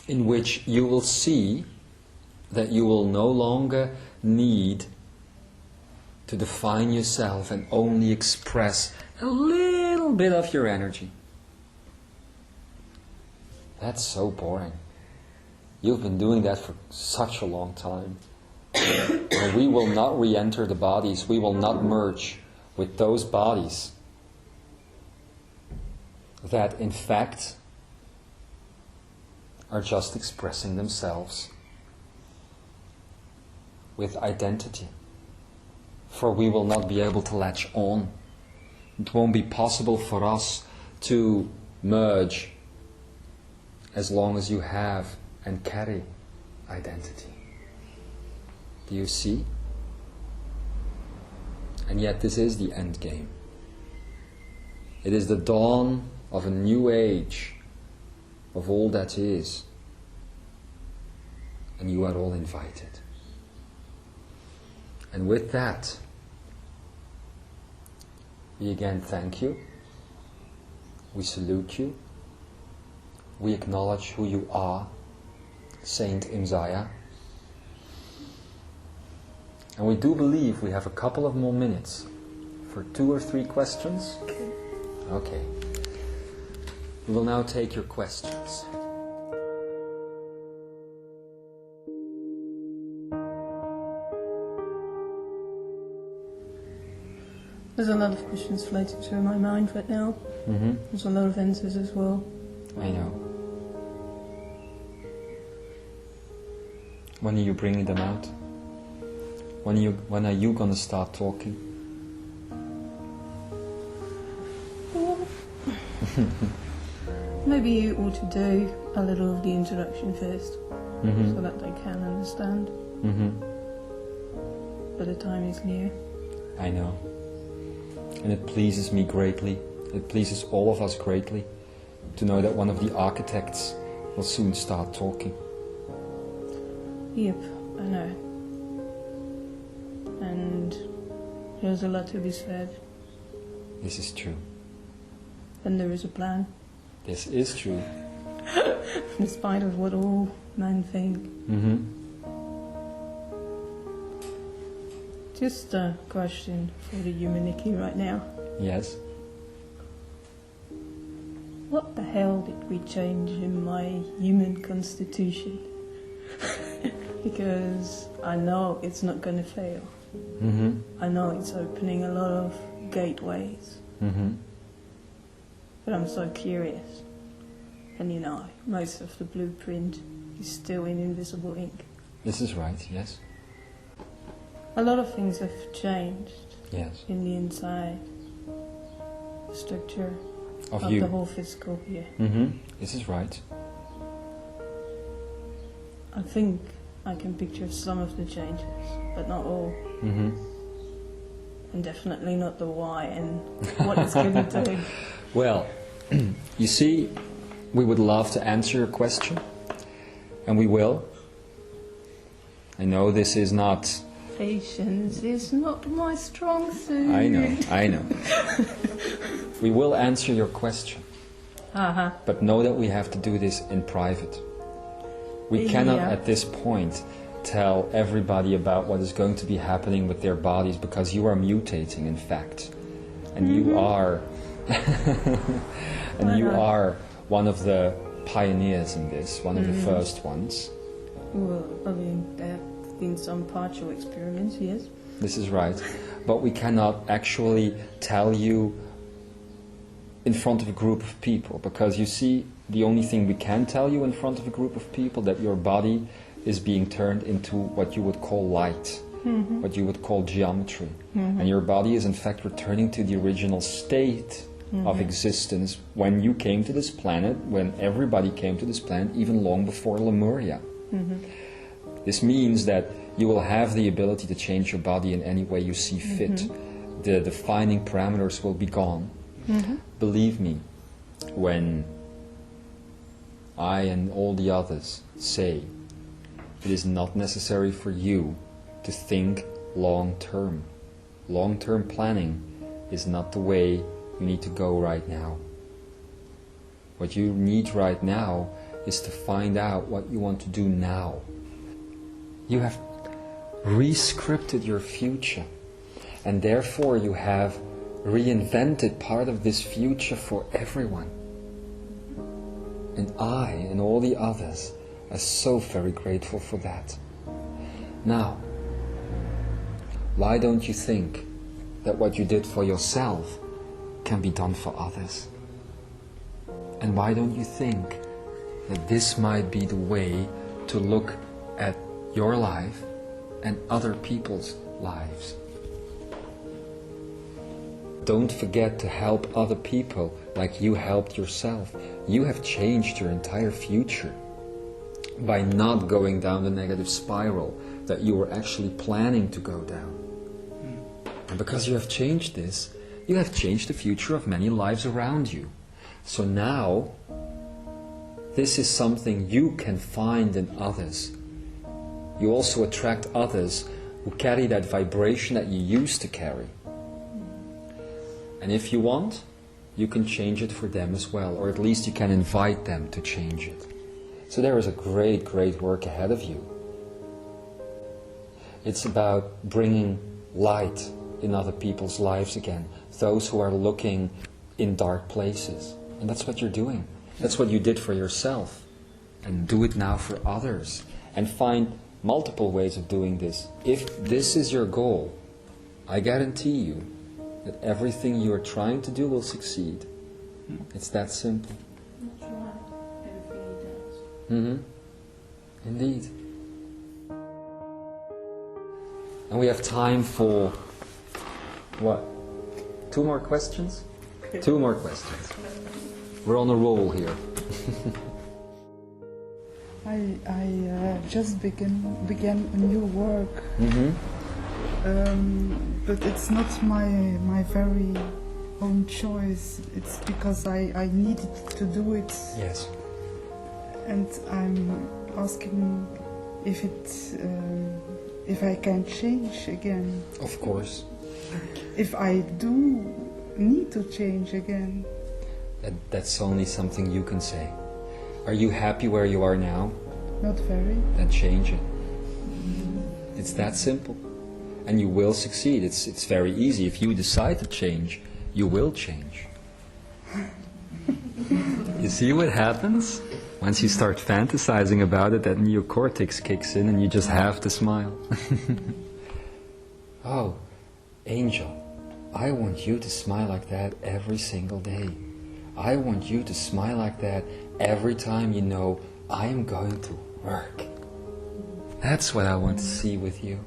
in which you will see that you will no longer need to define yourself and only express a little bit of your energy. That's so boring. You've been doing that for such a long time. And we will not re-enter the bodies. We will not merge with those bodies that in fact are just expressing themselves with identity. For we will not be able to latch on. It won't be possible for us to merge as long as you have and carry identity. Do you see? And yet this is the end game. It is the dawn of a new age of all that is. And you are all invited. And with that, we again thank you. We salute you. We acknowledge who you are, Saint Imzaia. And we do believe we have a couple of more minutes for 2 or 3 questions. Okay. We will now take your questions. There's a lot of questions floating through my mind right now. There's a lot of answers as well. I know. When are you bringing them out? When are you gonna start talking? Maybe you ought to do a little of the introduction first, Mm-hmm. so that they can understand. Mm-hmm. But the time is near. I know. And it pleases me greatly, it pleases all of us greatly, to know that one of the architects will soon start talking. Yep, I know. And there's a lot to be said. This is true. And there is a plan, This is true. in spite of what all men think. Mm-hmm. Just a question for the humanity right now. Yes. What the hell did we change in my human constitution? Because I know it's not going to fail. Mm-hmm. I know it's opening a lot of gateways. Mm-hmm. But I'm so curious. And you know, most of the blueprint is still in invisible ink. This is right, yes. A lot of things have changed Yes. in the inside structure Of of you. the whole physical here. Mm-hmm. This is right. I think I can picture some of the changes, but not all. Mm-hmm. And definitely not the why and what it's going to do. Well, you see, we would love to answer your question, and we will. I know this is not... Patience is not my strong suit. I know. We will answer your question, Uh-huh. but know that we have to do this in private. We cannot Yeah. at this point tell everybody about what is going to be happening with their bodies, because you are mutating, in fact. And you are... and you are one of the pioneers in this, one of the first ones. Well, I mean, there have been some partial experiments, yes. This is right. But we cannot actually tell you in front of a group of people, because you see, the only thing we can tell you in front of a group of people, that your body is being turned into what you would call light, what you would call geometry. And your body is in fact returning to the original state of existence when you came to this planet, when everybody came to this planet, even long before Lemuria. This means that you will have the ability to change your body in any way you see fit. The defining parameters will be gone. Believe me, when I and all the others say it is not necessary for you to think long term. Long-term planning is not the way you need to go right now. What you need right now is to find out what you want to do now. You have re-scripted your future, and therefore you have reinvented part of this future for everyone. And I and all the others are so very grateful for that. Now, why don't you think that what you did for yourself can be done for others? And why don't you think that this might be the way to look at your life and other people's lives? Don't forget to help other people like you helped yourself. You have changed your entire future by not going down the negative spiral that you were actually planning to go down. And because you have changed this, you have changed the future of many lives around you. So now, this is something you can find in others. You also attract others who carry that vibration that you used to carry. And if you want, you can change it for them as well, or at least you can invite them to change it. So there is a great, great work ahead of you. It's about bringing light in other people's lives again, those who are looking in dark places. And that's what you're doing. That's what you did for yourself. And do it now for others. And find multiple ways of doing this. If this is your goal, I guarantee you that everything you are trying to do will succeed. It's that simple. That's right. Everything he does. Indeed. And we have time for, what, 2 more questions? 2 more questions. We're on a roll here. I just began a new work, but it's not my very own choice. It's because I needed to do it. Yes. And I'm asking if I can change again. Of course. If I do need to change again. That's only something you can say. Are you happy where you are now? Not very. Then change it. It's that simple. And you will succeed. It's very easy. If you decide to change, you will change. You see what happens? Once you start fantasizing about it, that neocortex kicks in and you just have to smile. Oh, Angel, I want you to smile like that every single day. I want you to smile like that every time you know I am going to work. That's what I want to see with you.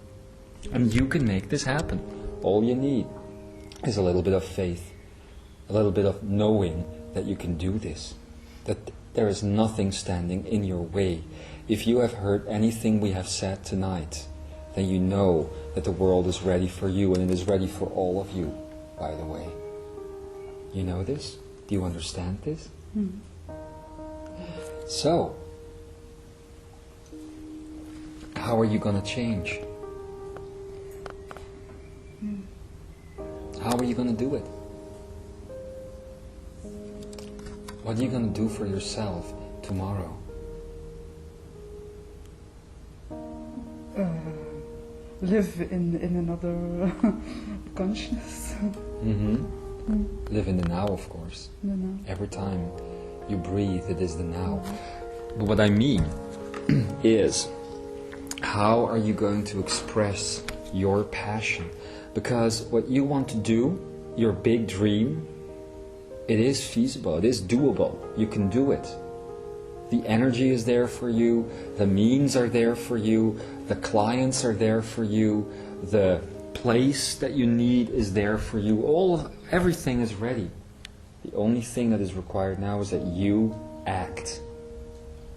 And you can make this happen. All you need is a little bit of faith, a little bit of knowing that you can do this, that there is nothing standing in your way. If you have heard anything we have said tonight, then you know that the world is ready for you, and it is ready for all of you, by the way. You know this? Do you understand this? So, how are you going to change? How are you going to do it? What are you going to do for yourself tomorrow? Live in another consciousness. Live in the now, of course. Every time you breathe, it is the now. But what I mean is, how are you going to express your passion? Because what you want to do, your big dream, it is feasible, it is doable. You can do it. The energy is there for you, the means are there for you, the clients are there for you, the place that you need is there for you. Everything is ready. The only thing that is required now is that you act,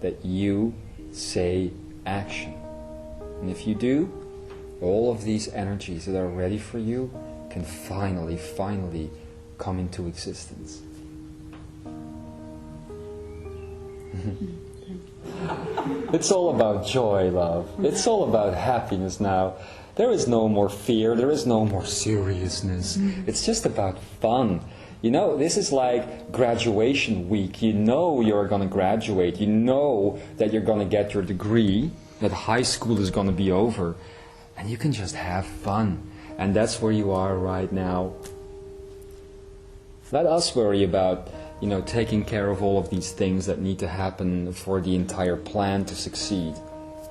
that you say action. And if you do, all of these energies that are ready for you can finally come into existence. It's all about joy, love. It's all about happiness now. There is no more fear, there is no more seriousness. It's just about fun. You know, this is like graduation week. You know you're going to graduate. You know that you're going to get your degree, that high school is going to be over. And you can just have fun. And that's where you are right now. Let us worry about, taking care of all of these things that need to happen for the entire plan to succeed.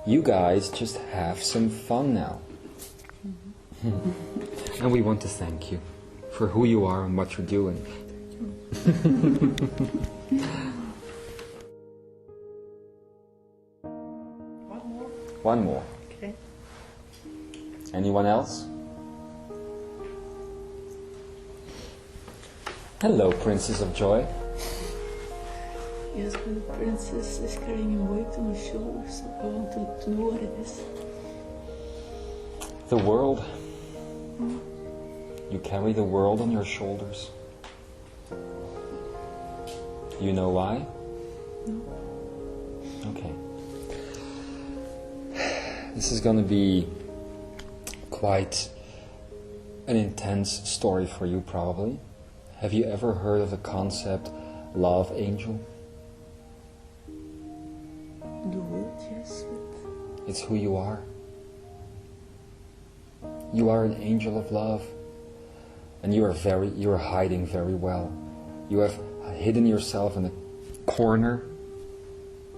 You guys just have some fun now. And we want to thank you for who you are and what you're doing. One more. Okay. Anyone else? Hello, Princess of Joy. Yes, but the princess is carrying a weight on her shoulders. I want to know what it is. The world. You carry the world on your shoulders. You know why? No. Okay. This is going to be quite an intense story for you, probably. Have you ever heard of the concept love angel? The word, yes, but... It's who you are. You are an angel of love. And you are hiding very well. You have hidden yourself in a corner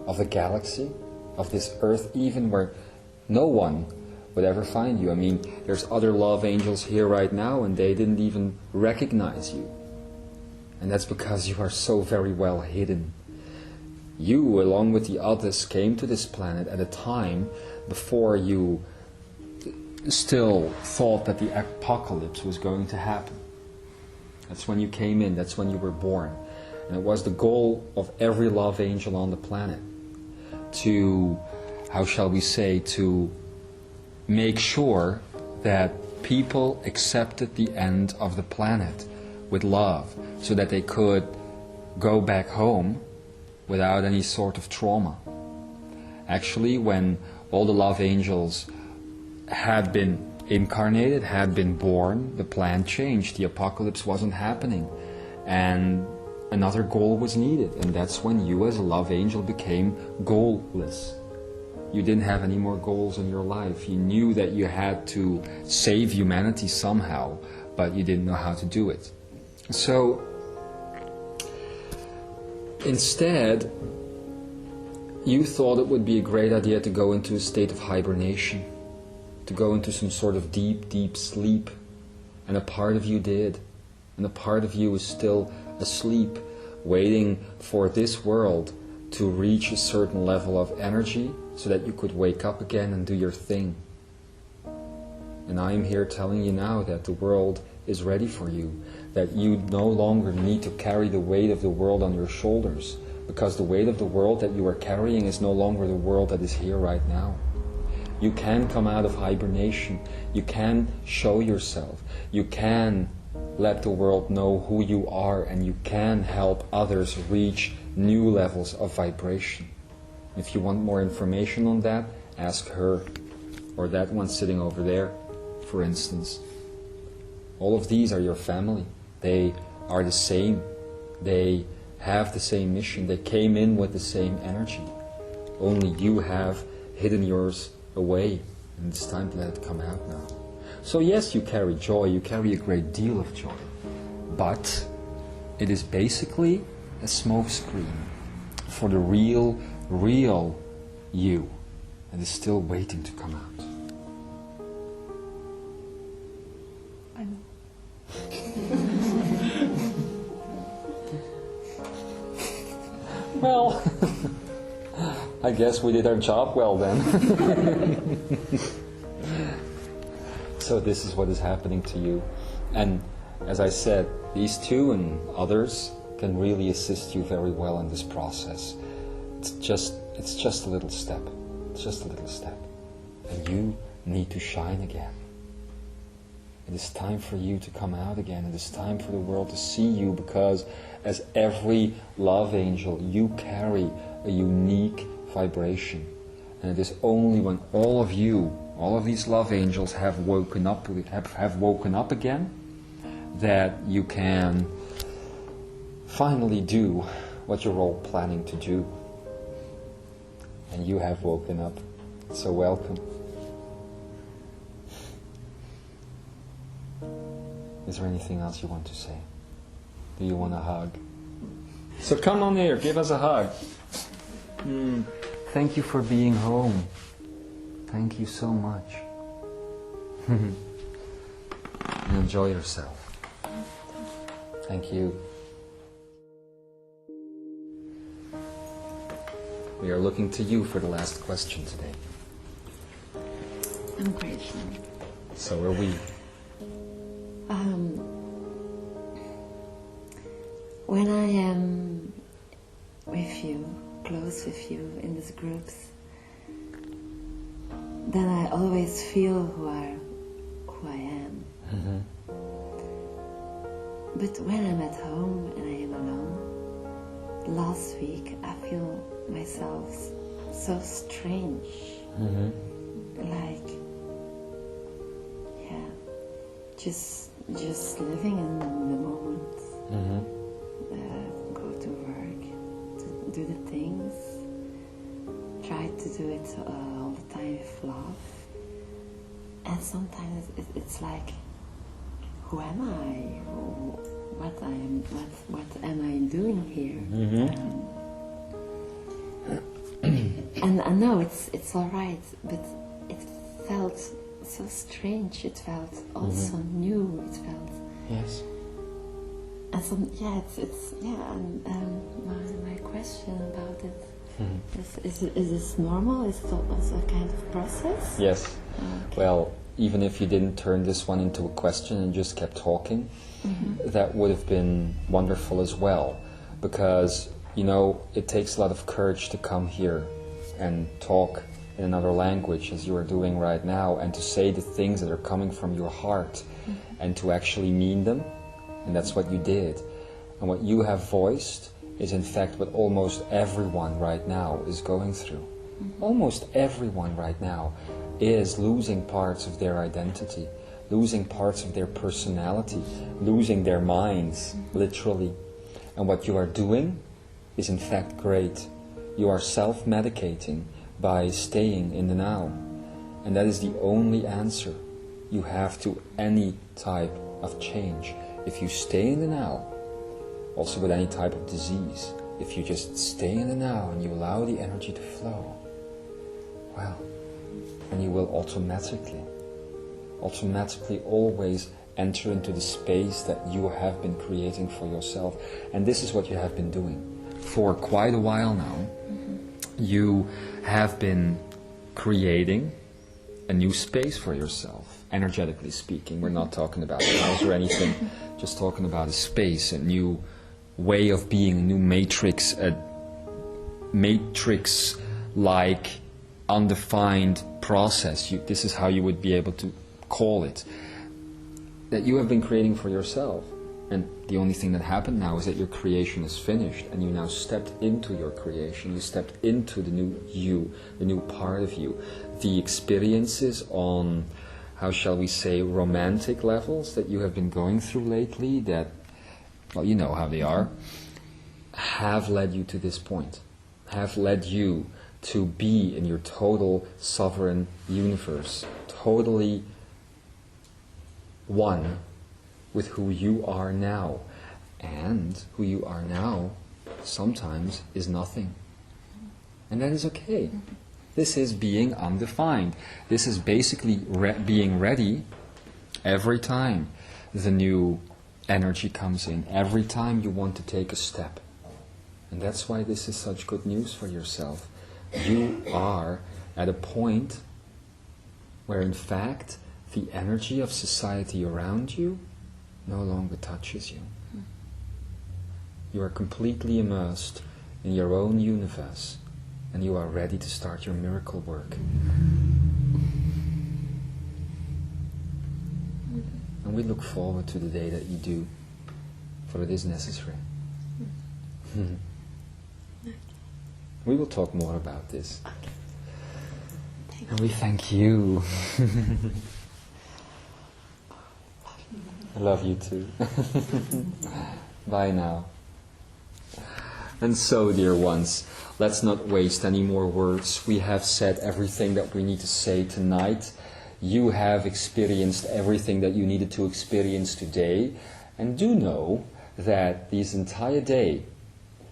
of the galaxy, of this earth even, where no one would ever find you. I mean, there's other love angels here right now and they didn't even recognize you. And that's because you are so very well hidden. You, along with the others, came to this planet at a time before you still thought that the apocalypse was going to happen. That's when you came in, that's when you were born. And it was the goal of every love angel on the planet to, how shall we say, to make sure that people accepted the end of the planet with love, so that they could go back home without any sort of trauma. Actually, when all the love angels had been incarnated, had been born, the plan changed. The apocalypse wasn't happening. And another goal was needed. And that's when you as a love angel became goalless. You didn't have any more goals in your life. You knew that you had to save humanity somehow, but you didn't know how to do it. So, instead, you thought it would be a great idea to go into a state of hibernation, to go into some sort of deep, deep sleep. And a part of you did. And a part of you is still asleep, waiting for this world to reach a certain level of energy so that you could wake up again and do your thing. And I am here telling you now that the world is ready for you, that you no longer need to carry the weight of the world on your shoulders, because the weight of the world that you are carrying is no longer the world that is here right now. You can come out of hibernation, you can show yourself, you can let the world know who you are, and you can help others reach new levels of vibration. If you want more information on that, ask her, or that one sitting over there, for instance. All of these are your family. They are the same. They have the same mission. They came in with the same energy. Only you have hidden yours away, and it's time to let it come out now. So yes, you carry joy, you carry a great deal of joy, but it is basically a smokescreen for the real you that is still waiting to come out. I know. Well, I guess we did our job well then. So this is what is happening to you. And as I said, these two and others can really assist you very well in this process. It's just a little step. It's just a little step. And you need to shine again. It is time for you to come out again. It is time for the world to see you, because as every love angel, you carry a unique vibration. And it is only when all of you, all of these love angels have woken up again, that you can finally do what you're all planning to do. And you have woken up. So welcome. Is there anything else you want to say? Do you want a hug? So come on here, give us a hug. Thank you for being home. Thank you so much. And enjoy yourself. Thank you. We are looking to you for the last question today. I'm grateful. So are we. When I am with you, close with you in these groups, then I always feel who I am. Mm-hmm. But when I'm at home and I am alone, last week I feel myself so strange. Mm-hmm. Like, yeah, just living in the moment. Mm-hmm. Go to work, to do the things, try to do it all the time with love. And sometimes it's like, who am I? What am I doing here? Mm-hmm. And I know it's all right, but it felt so strange. It felt also new. It felt Yes. and some And my question about it is this normal? Is it also a kind of process? Yes. Okay. Well, even if you didn't turn this one into a question and just kept talking, that would have been wonderful as well. Because, you know, it takes a lot of courage to come here and talk in another language as you are doing right now, and to say the things that are coming from your heart and to actually mean them. And that's what you did. And what you have voiced is in fact what almost everyone right now is going through. Almost everyone right now is losing parts of their identity, losing parts of their personality, losing their minds, literally. And what you are doing is in fact great. You are self-medicating by staying in the now. And that is the only answer you have to any type of change. If you stay in the now, also with any type of disease, if you just stay in the now and you allow the energy to flow, well, then you will automatically always enter into the space that you have been creating for yourself. And this is what you have been doing for quite a while now. You have been creating a new space for yourself, energetically speaking. We're not talking about a house or anything, just talking about a space, a new way of being, a new matrix, a matrix-like undefined process. This is how you would be able to call it, that you have been creating for yourself. And the only thing that happened now is that your creation is finished, and you now stepped into your creation. You stepped into the new you, the new part of you. The experiences on, how shall we say, romantic levels that you have been going through lately, that, well, you know how they are, have led you to this point, have led you to be in your total sovereign universe, totally one with who you are now. And who you are now sometimes is nothing. And that is okay. This is being undefined. This is basically being ready every time the new energy comes in, every time you want to take a step. And that's why this is such good news for yourself. You are at a point where in fact the energy of society around you no longer touches you. You are completely immersed in your own universe, and you are ready to start your miracle work. And we look forward to the day that you do, for it is necessary. We will talk more about this. And we thank you. I love you too. Bye now. And so, dear ones, let's not waste any more words. We have said everything that we need to say tonight. You have experienced everything that you needed to experience today. And do know that this entire day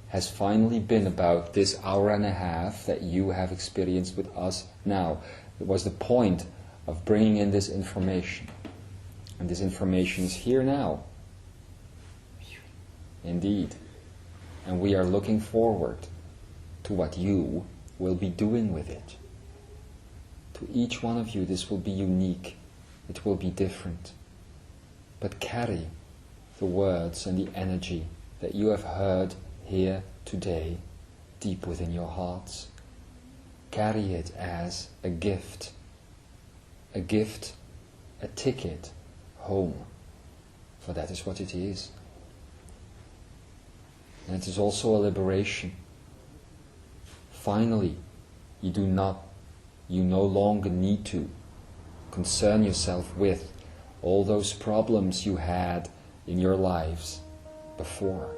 has finally been about this hour and a half that you have experienced with us now. It was the point of bringing in this information. And this information is here now. Indeed. And we are looking forward to what you will be doing with it. To each one of you, this will be unique. It will be different. But carry the words and the energy that you have heard here today deep within your hearts. Carry it as a gift, a ticket home, for that is what it is. And it is also a liberation. Finally, you no longer need to concern yourself with all those problems you had in your lives before.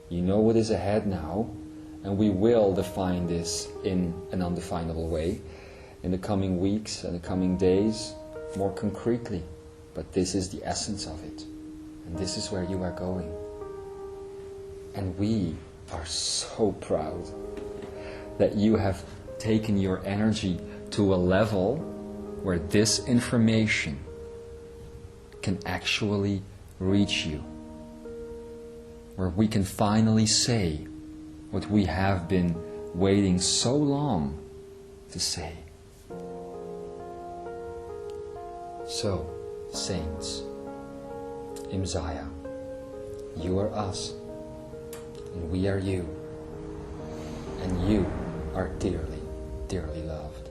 You know what is ahead now, and we will define this in an undefinable way in the coming weeks and the coming days, more concretely. But this is the essence of it, and this is where you are going. And we are so proud that you have taken your energy to a level where this information can actually reach you, where we can finally say what we have been waiting so long to say. So, saints, Imzaia, you are us, and we are you, and you are dearly, dearly loved.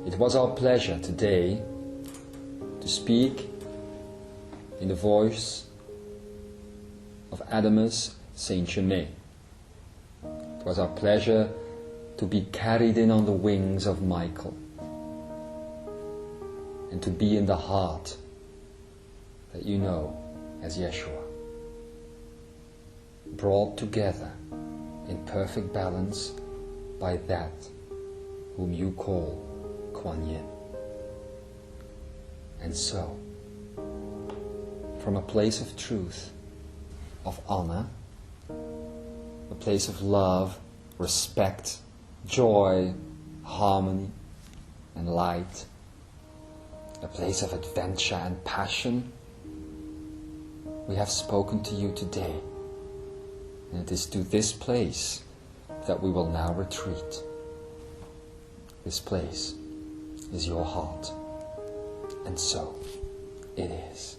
It was our pleasure today to speak in the voice of Adamus San. It was our pleasure to be carried in on the wings of Michael and to be in the heart that you know as Yeshua, brought together in perfect balance by that whom you call Kuan Yin. And so, from a place of truth, of honor, a place of love, respect, joy, harmony, and light, a place of adventure and passion, we have spoken to you today. And it is to this place that we will now retreat. This place is your heart. And so it is.